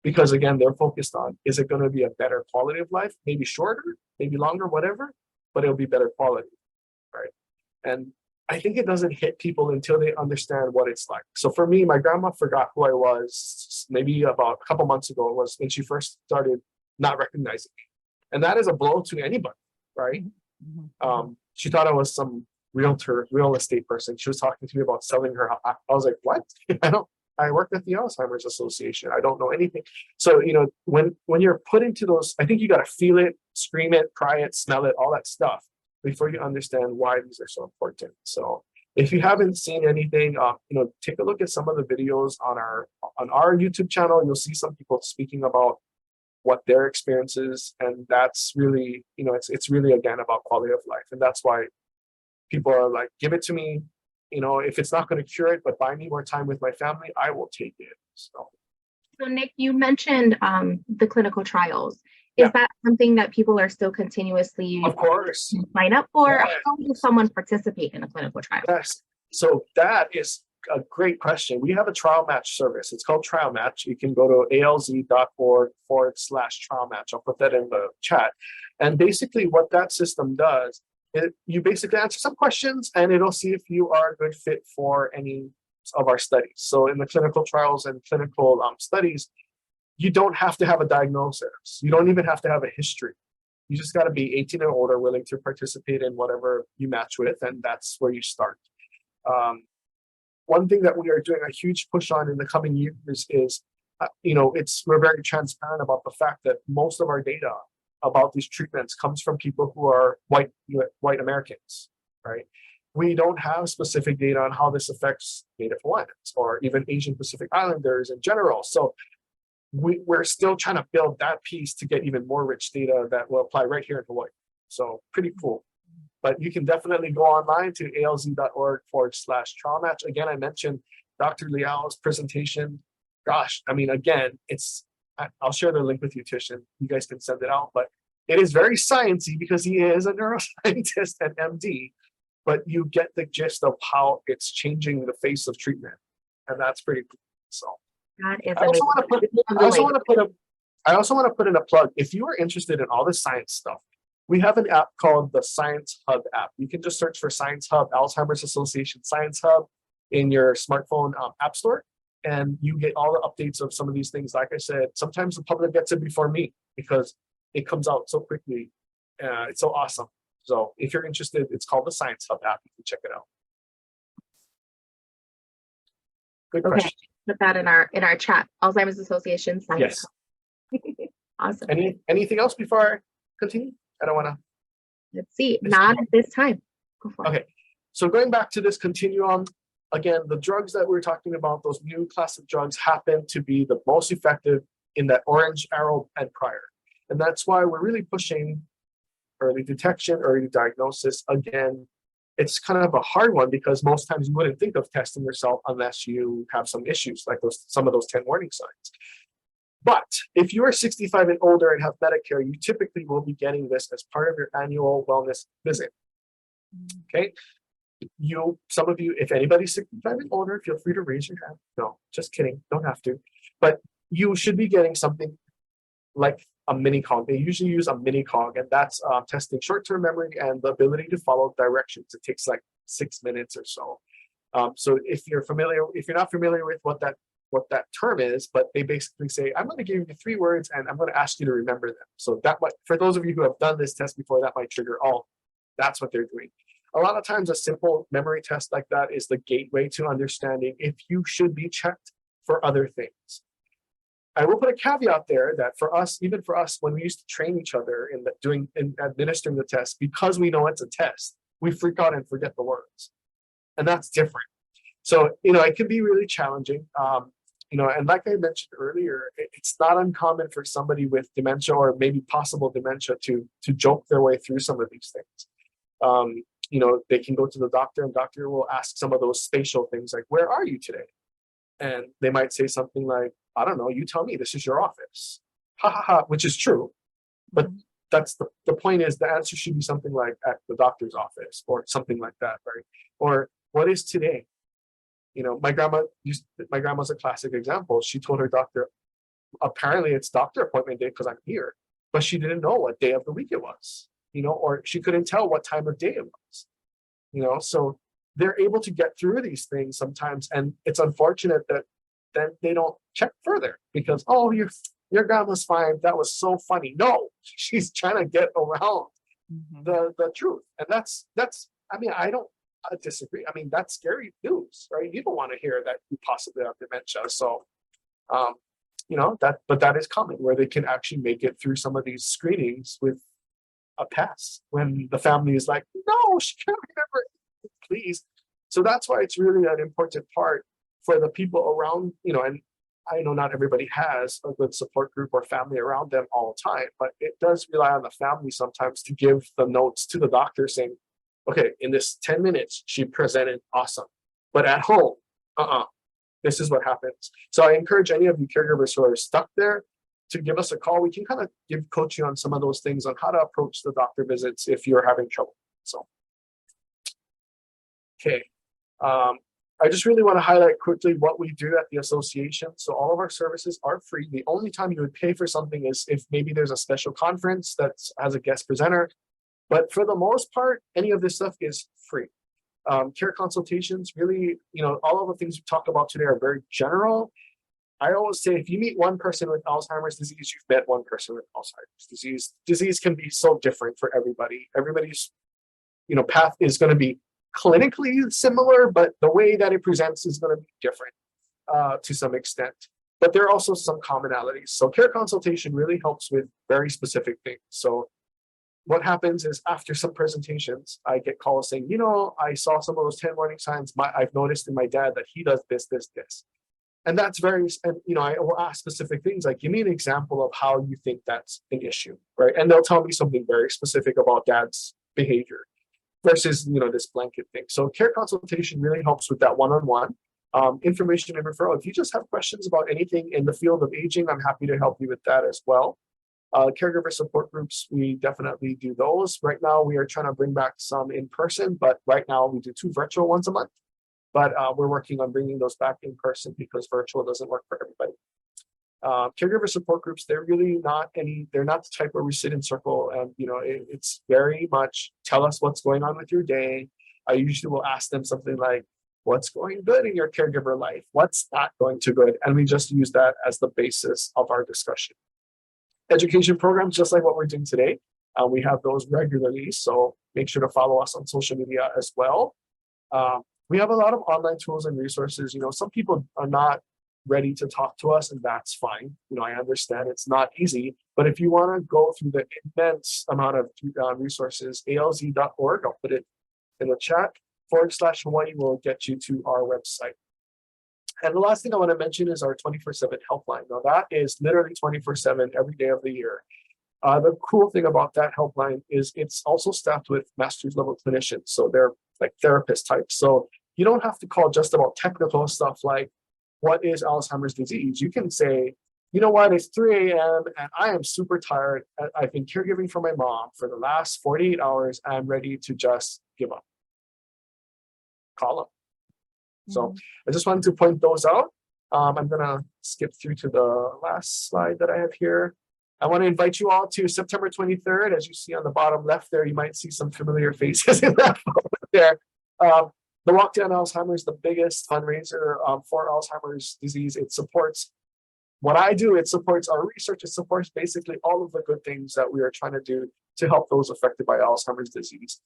Because again, they're focused on, is it going to be a better quality of life? Maybe shorter, maybe longer, whatever, but it'll be better quality, right? And I think it doesn't hit people until they understand what it's like. So for me, my grandma forgot who I was maybe about a couple months ago. It was when she first started not recognizing me. And that is a blow to anybody, right? She thought I was some real estate person. She was talking to me about selling her house. I was like, what? I work at the Alzheimer's Association. I don't know anything. So, when you're put into those, I think you got to feel it, scream it, cry it, smell it, all that stuff before you understand why these are so important. So if you haven't seen anything, take a look at some of the videos on our YouTube channel. You'll see some people speaking about what their experience is. And that's really, it's really, again, about quality of life. And that's why people are like, give it to me. If it's not going to cure it, but buy me more time with my family, I will take it. So Nick, you mentioned the clinical trials. Is that something that people are still continuously, of course, sign up for? How does someone participate in a clinical trial? Yes. So that is a great question. We have a trial match service. It's called Trial Match. You can go to alz.org/trial match. I'll put that in the chat. And basically what that system does, you basically answer some questions and it'll see if you are a good fit for any of our studies. So in the clinical trials and clinical studies, you don't have to have a diagnosis. You don't even have to have a history. You just got to be 18 and older, willing to participate in whatever you match with, and that's where you start. One thing that we are doing a huge push on in the coming years is, we're very transparent about the fact that most of our data about these treatments comes from people who are white Americans, right? We don't have specific data on how this affects Native Hawaiians or even Asian Pacific Islanders in general. So we're still trying to build that piece to get even more rich data that will apply right here in Hawaii. So pretty cool. But you can definitely go online to alz.org/trial match. Again, I mentioned Dr. Liao's presentation. Gosh, I mean, again, I'll share the link with you, Tish, and you guys can send it out. But it is very sciencey because he is a neuroscientist and MD. But you get the gist of how it's changing the face of treatment, and that's pretty cool. So That is I also want to put in a plug. If you are interested in all the science stuff, we have an app called the Science Hub app. You can just search for Science Hub, Alzheimer's Association Science Hub in your smartphone app store, and you get all the updates of some of these things. Like I said, sometimes the public gets it before me because it comes out so quickly. It's so awesome. So if you're interested, it's called the Science Hub app. You can check it out. Good question. Put that in our chat. Alzheimer's Association Science Yes. Hub. Awesome. Anything else before I continue? I don't want to. Let's see. Not at this time. Go for it. Okay. So going back to this continuum, again, the drugs that we're talking about, those new class of drugs happen to be the most effective in that orange arrow and prior. And that's why we're really pushing early detection, early diagnosis. Again, it's kind of a hard one because most times you wouldn't think of testing yourself unless you have some issues like some of those 10 warning signs. But if you are 65 and older and have Medicare, you typically will be getting this as part of your annual wellness visit. Okay. Some of you, if anybody's 65 and older, feel free to raise your hand. No, just kidding. Don't have to. But you should be getting something like a mini cog. They usually use a mini cog, and that's testing short-term memory and the ability to follow directions. It takes like 6 minutes or so. So if you're not familiar with what that term is, but they basically say, I'm going to give you 3 words and I'm going to ask you to remember them. So that might, for those of you who have done this test before, that might trigger, that's what they're doing. A lot of times a simple memory test like that is the gateway to understanding if you should be checked for other things. I will put a caveat there that even for us, when we used to train each other in administering the test, because we know it's a test, we freak out and forget the words. And that's different. So, it can be really challenging. And like I mentioned earlier, it's not uncommon for somebody with dementia or maybe possible dementia to joke their way through some of these things. They can go to the doctor and doctor will ask some of those spatial things like, where are you today? And they might say something like, I don't know, you tell me, this is your office. Ha ha ha, which is true. But that's the point is the answer should be something like at the doctor's office or something like that, right? Or what is today? My grandma's a classic example. She told her doctor, apparently it's doctor appointment day because I'm here, but she didn't know what day of the week it was, or she couldn't tell what time of day it was, so they're able to get through these things sometimes. And it's unfortunate that then they don't check further because, your grandma's fine. That was so funny. No, she's trying to get around the truth. And that's, I don't disagree. That's scary news, right? You don't want to hear that you possibly have dementia. So, but that is common where they can actually make it through some of these screenings with a pass when the family is like, no, she can't remember, please. So that's why it's really an important part for the people around, and I know not everybody has a good support group or family around them all the time, but it does rely on the family sometimes to give the notes to the doctor saying, okay, in this 10 minutes, she presented awesome. But at home, this is what happens. So I encourage any of you caregivers who are stuck there to give us a call. We can kind of coach you on some of those things on how to approach the doctor visits if you're having trouble. So, okay. I just really want to highlight quickly what we do at the association. So all of our services are free. The only time you would pay for something is if maybe there's a special conference that has a guest presenter. But for the most part, any of this stuff is free. Care consultations, really, all of the things we talked about today are very general. I always say if you meet one person with Alzheimer's disease, you've met one person with Alzheimer's disease. Disease can be so different for everybody. Everybody's, path is going to be clinically similar, but the way that it presents is going to be different to some extent. But there are also some commonalities. So care consultation really helps with very specific things. So what happens is after some presentations, I get calls saying, I saw some of those 10 warning signs. I've noticed in my dad that he does this, this, this. And that's I will ask specific things like, give me an example of how you think that's an issue, right? And they'll tell me something very specific about dad's behavior versus, this blanket thing. So care consultation really helps with that one-on-one information and referral. If you just have questions about anything in the field of aging, I'm happy to help you with that as well. Caregiver support groups, we definitely do those. Right now, we are trying to bring back some in person, but right now we do 2 virtual ones a month. But we're working on bringing those back in person because virtual doesn't work for everybody. Caregiver support groups, they're not the type where we sit in circle and, it's very much tell us what's going on with your day. I usually will ask them something like, what's going good in your caregiver life? What's not going too good? And we just use that as the basis of our discussion. Education programs, just like what we're doing today, we have those regularly. So make sure to follow us on social media as well. We have a lot of online tools and resources. Some people are not ready to talk to us, and that's fine. I understand it's not easy, but if you want to go through the immense amount of resources, alz.org, I'll put it in the chat, /Hawaii will get you to our website. And the last thing I want to mention is our 24/7 helpline. Now that is literally 24/7 every day of the year. The cool thing about that helpline is it's also staffed with master's level clinicians. So they're like therapist types. So you don't have to call just about technical stuff like, what is Alzheimer's disease? You can say, you know what, it's 3 a.m. and I am super tired. I've been caregiving for my mom for the last 48 hours. I'm ready to just give up. Call them. So I just wanted to point those out. I'm going to skip through to the last slide that I have here. I want to invite you all to September 23rd. As you see on the bottom left there, you might see some familiar faces in that photo there. The Walk Down Alzheimer's is the biggest fundraiser for Alzheimer's disease. It supports what I do. It supports our research. It supports basically all of the good things that we are trying to do to help those affected by Alzheimer's disease.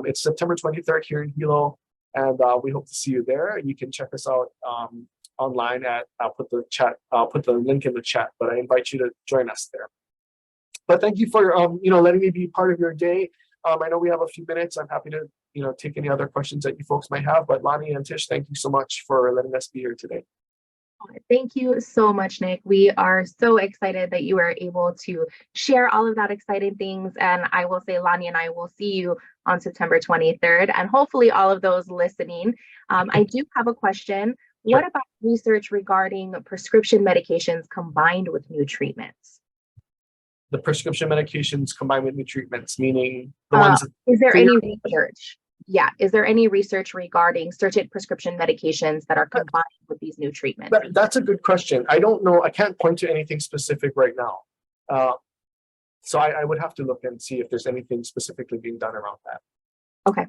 It's September 23rd here in Hilo. And we hope to see you there. You can check us out online I'll put the link in the chat, but I invite you to join us there. But thank you for letting me be part of your day. I know we have a few minutes. I'm happy to take any other questions that you folks might have. But Lonnie and Tish, thank you so much for letting us be here today. Thank you so much, Nick. We are so excited that you were able to share all of that exciting things. And I will say, Lonnie and I will see you on September 23rd, and hopefully all of those listening. I do have a question. What about research regarding prescription medications combined with new treatments? The prescription medications combined with new treatments, meaning the ones. Is there any research? Yeah. Is there any research regarding certain prescription medications that are combined with these new treatments? That's a good question. I don't know. I can't point to anything specific right now. So I would have to look and see if there's anything specifically being done around that. Okay.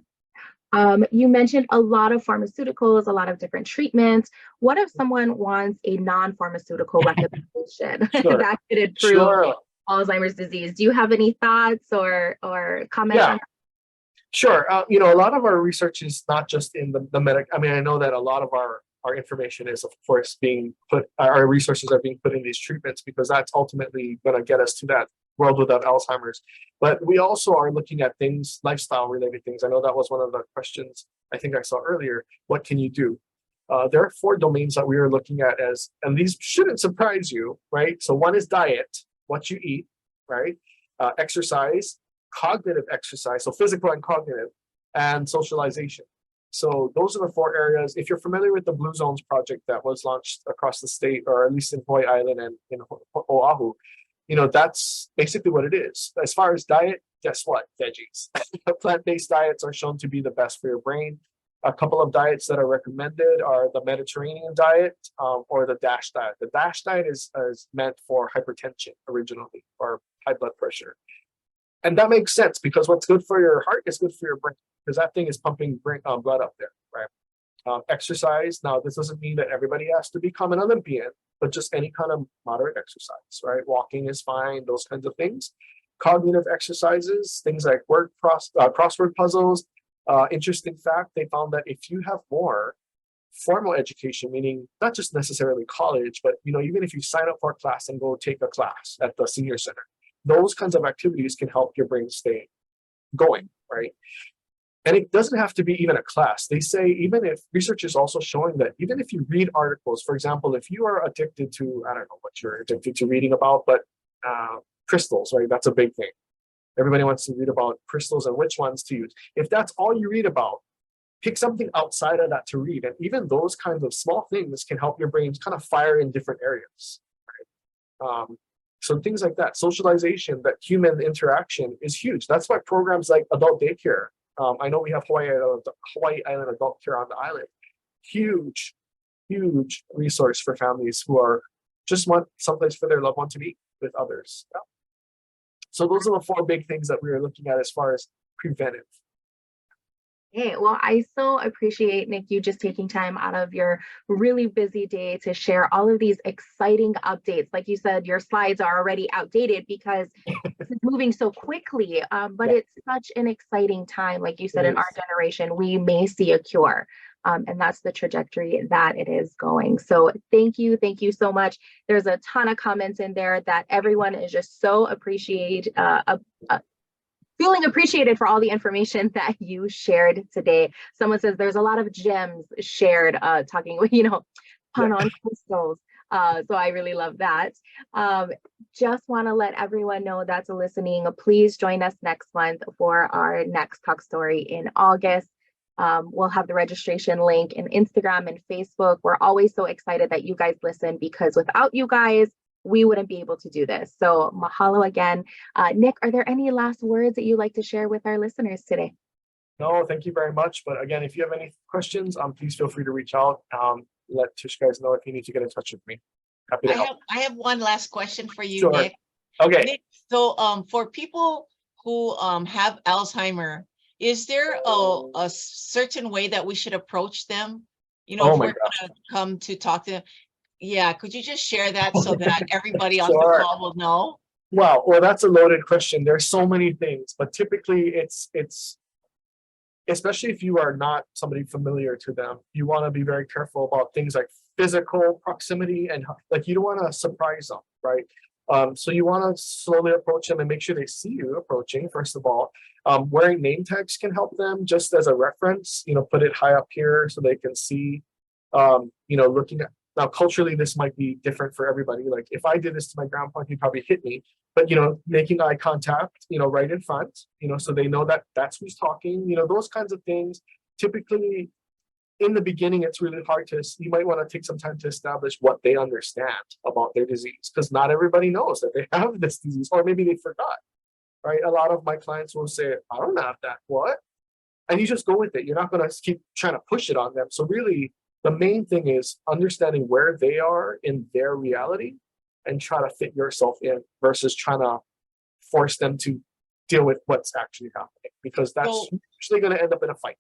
You mentioned a lot of pharmaceuticals, a lot of different treatments. What if someone wants a non-pharmaceutical recommendation that could improve Alzheimer's disease? Do you have any thoughts or comments on that? Sure. A lot of our research is not just in the medic. I mean, I know that a lot of our information is, of course, being put, our resources are being put in these treatments because that's ultimately going to get us to that world without Alzheimer's. But we also are looking at things, lifestyle related things. I know that was one of the questions I think I saw earlier. What can you do? There are 4 domains that we are looking at and these shouldn't surprise you, right? So one is diet, what you eat, right? Exercise, cognitive exercise, so physical and cognitive, and socialization. So those are the 4 areas. If you're familiar with the Blue Zones project that was launched across the state, or at least in Hawai'i Island and in Oahu, that's basically what it is. As far as diet, guess what? Veggies. Plant-based diets are shown to be the best for your brain. A couple of diets that are recommended are the Mediterranean diet or the DASH diet. The DASH diet is meant for hypertension originally, or high blood pressure. And that makes sense because what's good for your heart is good for your brain, because that thing is pumping blood up there, right? Exercise. Now, this doesn't mean that everybody has to become an Olympian, but just any kind of moderate exercise, right? Walking is fine, those kinds of things. Cognitive exercises, things like crossword puzzles. Interesting fact, they found that if you have more formal education, meaning not just necessarily college, but even if you sign up for a class and go take a class at the senior center, those kinds of activities can help your brain stay going, right? And it doesn't have to be even a class. They say even if research is also showing that even if you read articles, for example, if you are addicted to, I don't know what you're addicted to reading about, but crystals, right? That's a big thing. Everybody wants to read about crystals and which ones to use. If that's all you read about, pick something outside of that to read. And even those kinds of small things can help your brain kind of fire in different areas. Right? So things like that, socialization, that human interaction is huge. That's why programs like adult daycare. I know we have Hawai'i Island Adult Care on the island. Huge, huge resource for families who are just want someplace for their loved one to be with others. Yeah. So those are the 4 big things that we are looking at as far as preventive. Hey, well, I so appreciate, Nick, you just taking time out of your really busy day to share all of these exciting updates. Like you said, your slides are already outdated because it's moving so quickly, but it's such an exciting time. Like you said, in our generation, we may see a cure. And that's the trajectory that it is going. So thank you so much. There's a ton of comments in there that everyone is just so feeling appreciated for all the information that you shared today. Someone says there's a lot of gems shared, talking, pun on crystals. So I really love that. Just want to let everyone know that's listening. Please join us next month for our next talk story in August. We'll have the registration link in Instagram and Facebook. We're always so excited that you guys listen, because without you guys, we wouldn't be able to do this. So mahalo again. Nick, are there any last words that you'd like to share with our listeners today? No, thank you very much. But again, if you have any questions, please feel free to reach out. Let Tish guys know if you need to get in touch with me. Happy to help. I have one last question for you, Sure. Nick. Okay. Nick, so for people who have Alzheimer, is there a certain way that we should approach them? If we're going to come to talk to them? Yeah, could you just share that so that everybody on the call will know? Wow, well, that's a loaded question. There's so many things, but typically it's especially if you are not somebody familiar to them, you want to be very careful about things like physical proximity, and like you don't want to surprise them, right? So you want to slowly approach them and make sure they see you approaching, first of all. Wearing name tags can help them just as a reference, put it high up here so they can see, looking at. Now, culturally, this might be different for everybody. Like if I did this to my grandpa, he'd probably hit me. But, making eye contact, right in front, so they know that that's who's talking, those kinds of things. Typically, in the beginning, it's really hard you might want to take some time to establish what they understand about their disease, because not everybody knows that they have this disease, or maybe they forgot, right? A lot of my clients will say, I don't have that. What? And you just go with it. You're not going to keep trying to push it on them. So really, the main thing is understanding where they are in their reality and try to fit yourself in versus trying to force them to deal with what's actually happening, because that's usually going to end up in a fight.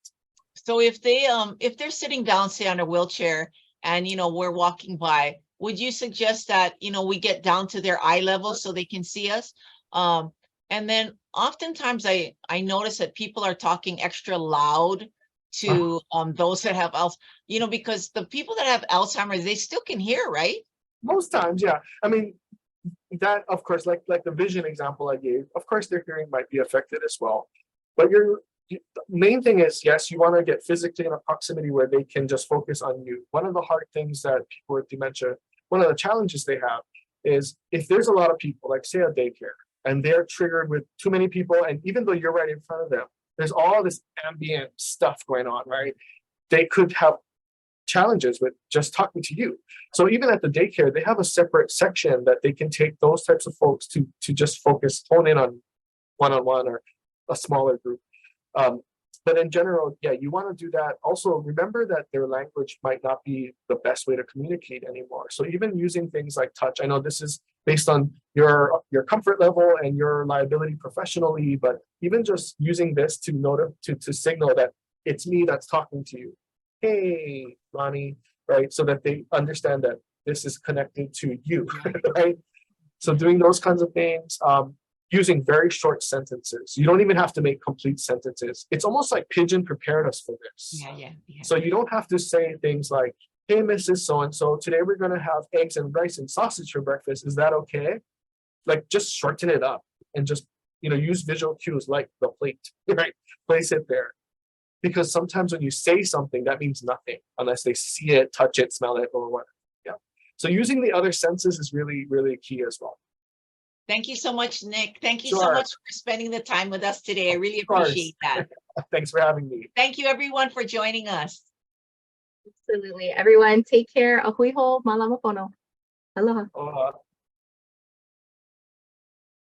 So if they're sitting down, say on a wheelchair, and we're walking by, would you suggest that we get down to their eye level so they can see us? And then oftentimes I notice that people are talking extra loud to those that have Alzheimer's, because the people that have Alzheimer's, they still can hear, right? Most times, yeah. I mean, that, of course, like the vision example I gave, of course their hearing might be affected as well. But the main thing is, yes, you want to get physically in a proximity where they can just focus on you. One of the hard things that people with dementia, one of the challenges they have is if there's a lot of people, like say a daycare, and they're triggered with too many people, and even though you're right in front of them, there's all this ambient stuff going on, right? They could have challenges with just talking to you. So even at the daycare, they have a separate section that they can take those types of folks to just hone in on one-on-one or a smaller group. But in general, yeah, you want to do that. Also, remember that their language might not be the best way to communicate anymore. So even using things like touch, I know this is based on your comfort level and your liability professionally, but even just using this to signal that it's me that's talking to you. Hey, Lonnie, right? So that they understand that this is connected to you, right? So doing those kinds of things, using very short sentences. You don't even have to make complete sentences. It's almost like Pigeon prepared us for this. Yeah. So you don't have to say things like, hey, Mrs. So-and-so, today we're going to have eggs and rice and sausage for breakfast. Is that okay? Like, just shorten it up and just, use visual cues like the plate, right? Place it there. Because sometimes when you say something, that means nothing unless they see it, touch it, smell it, or whatever. Yeah. So using the other senses is really, really key as well. Thank you so much, Nick. Thank you so Sure. much for spending the time with us today. I really Of course. appreciate that. Thanks for having me. Thank you, everyone, for joining us. Absolutely. Everyone, take care. Ahui ho, malama pono. Aloha. Aloha.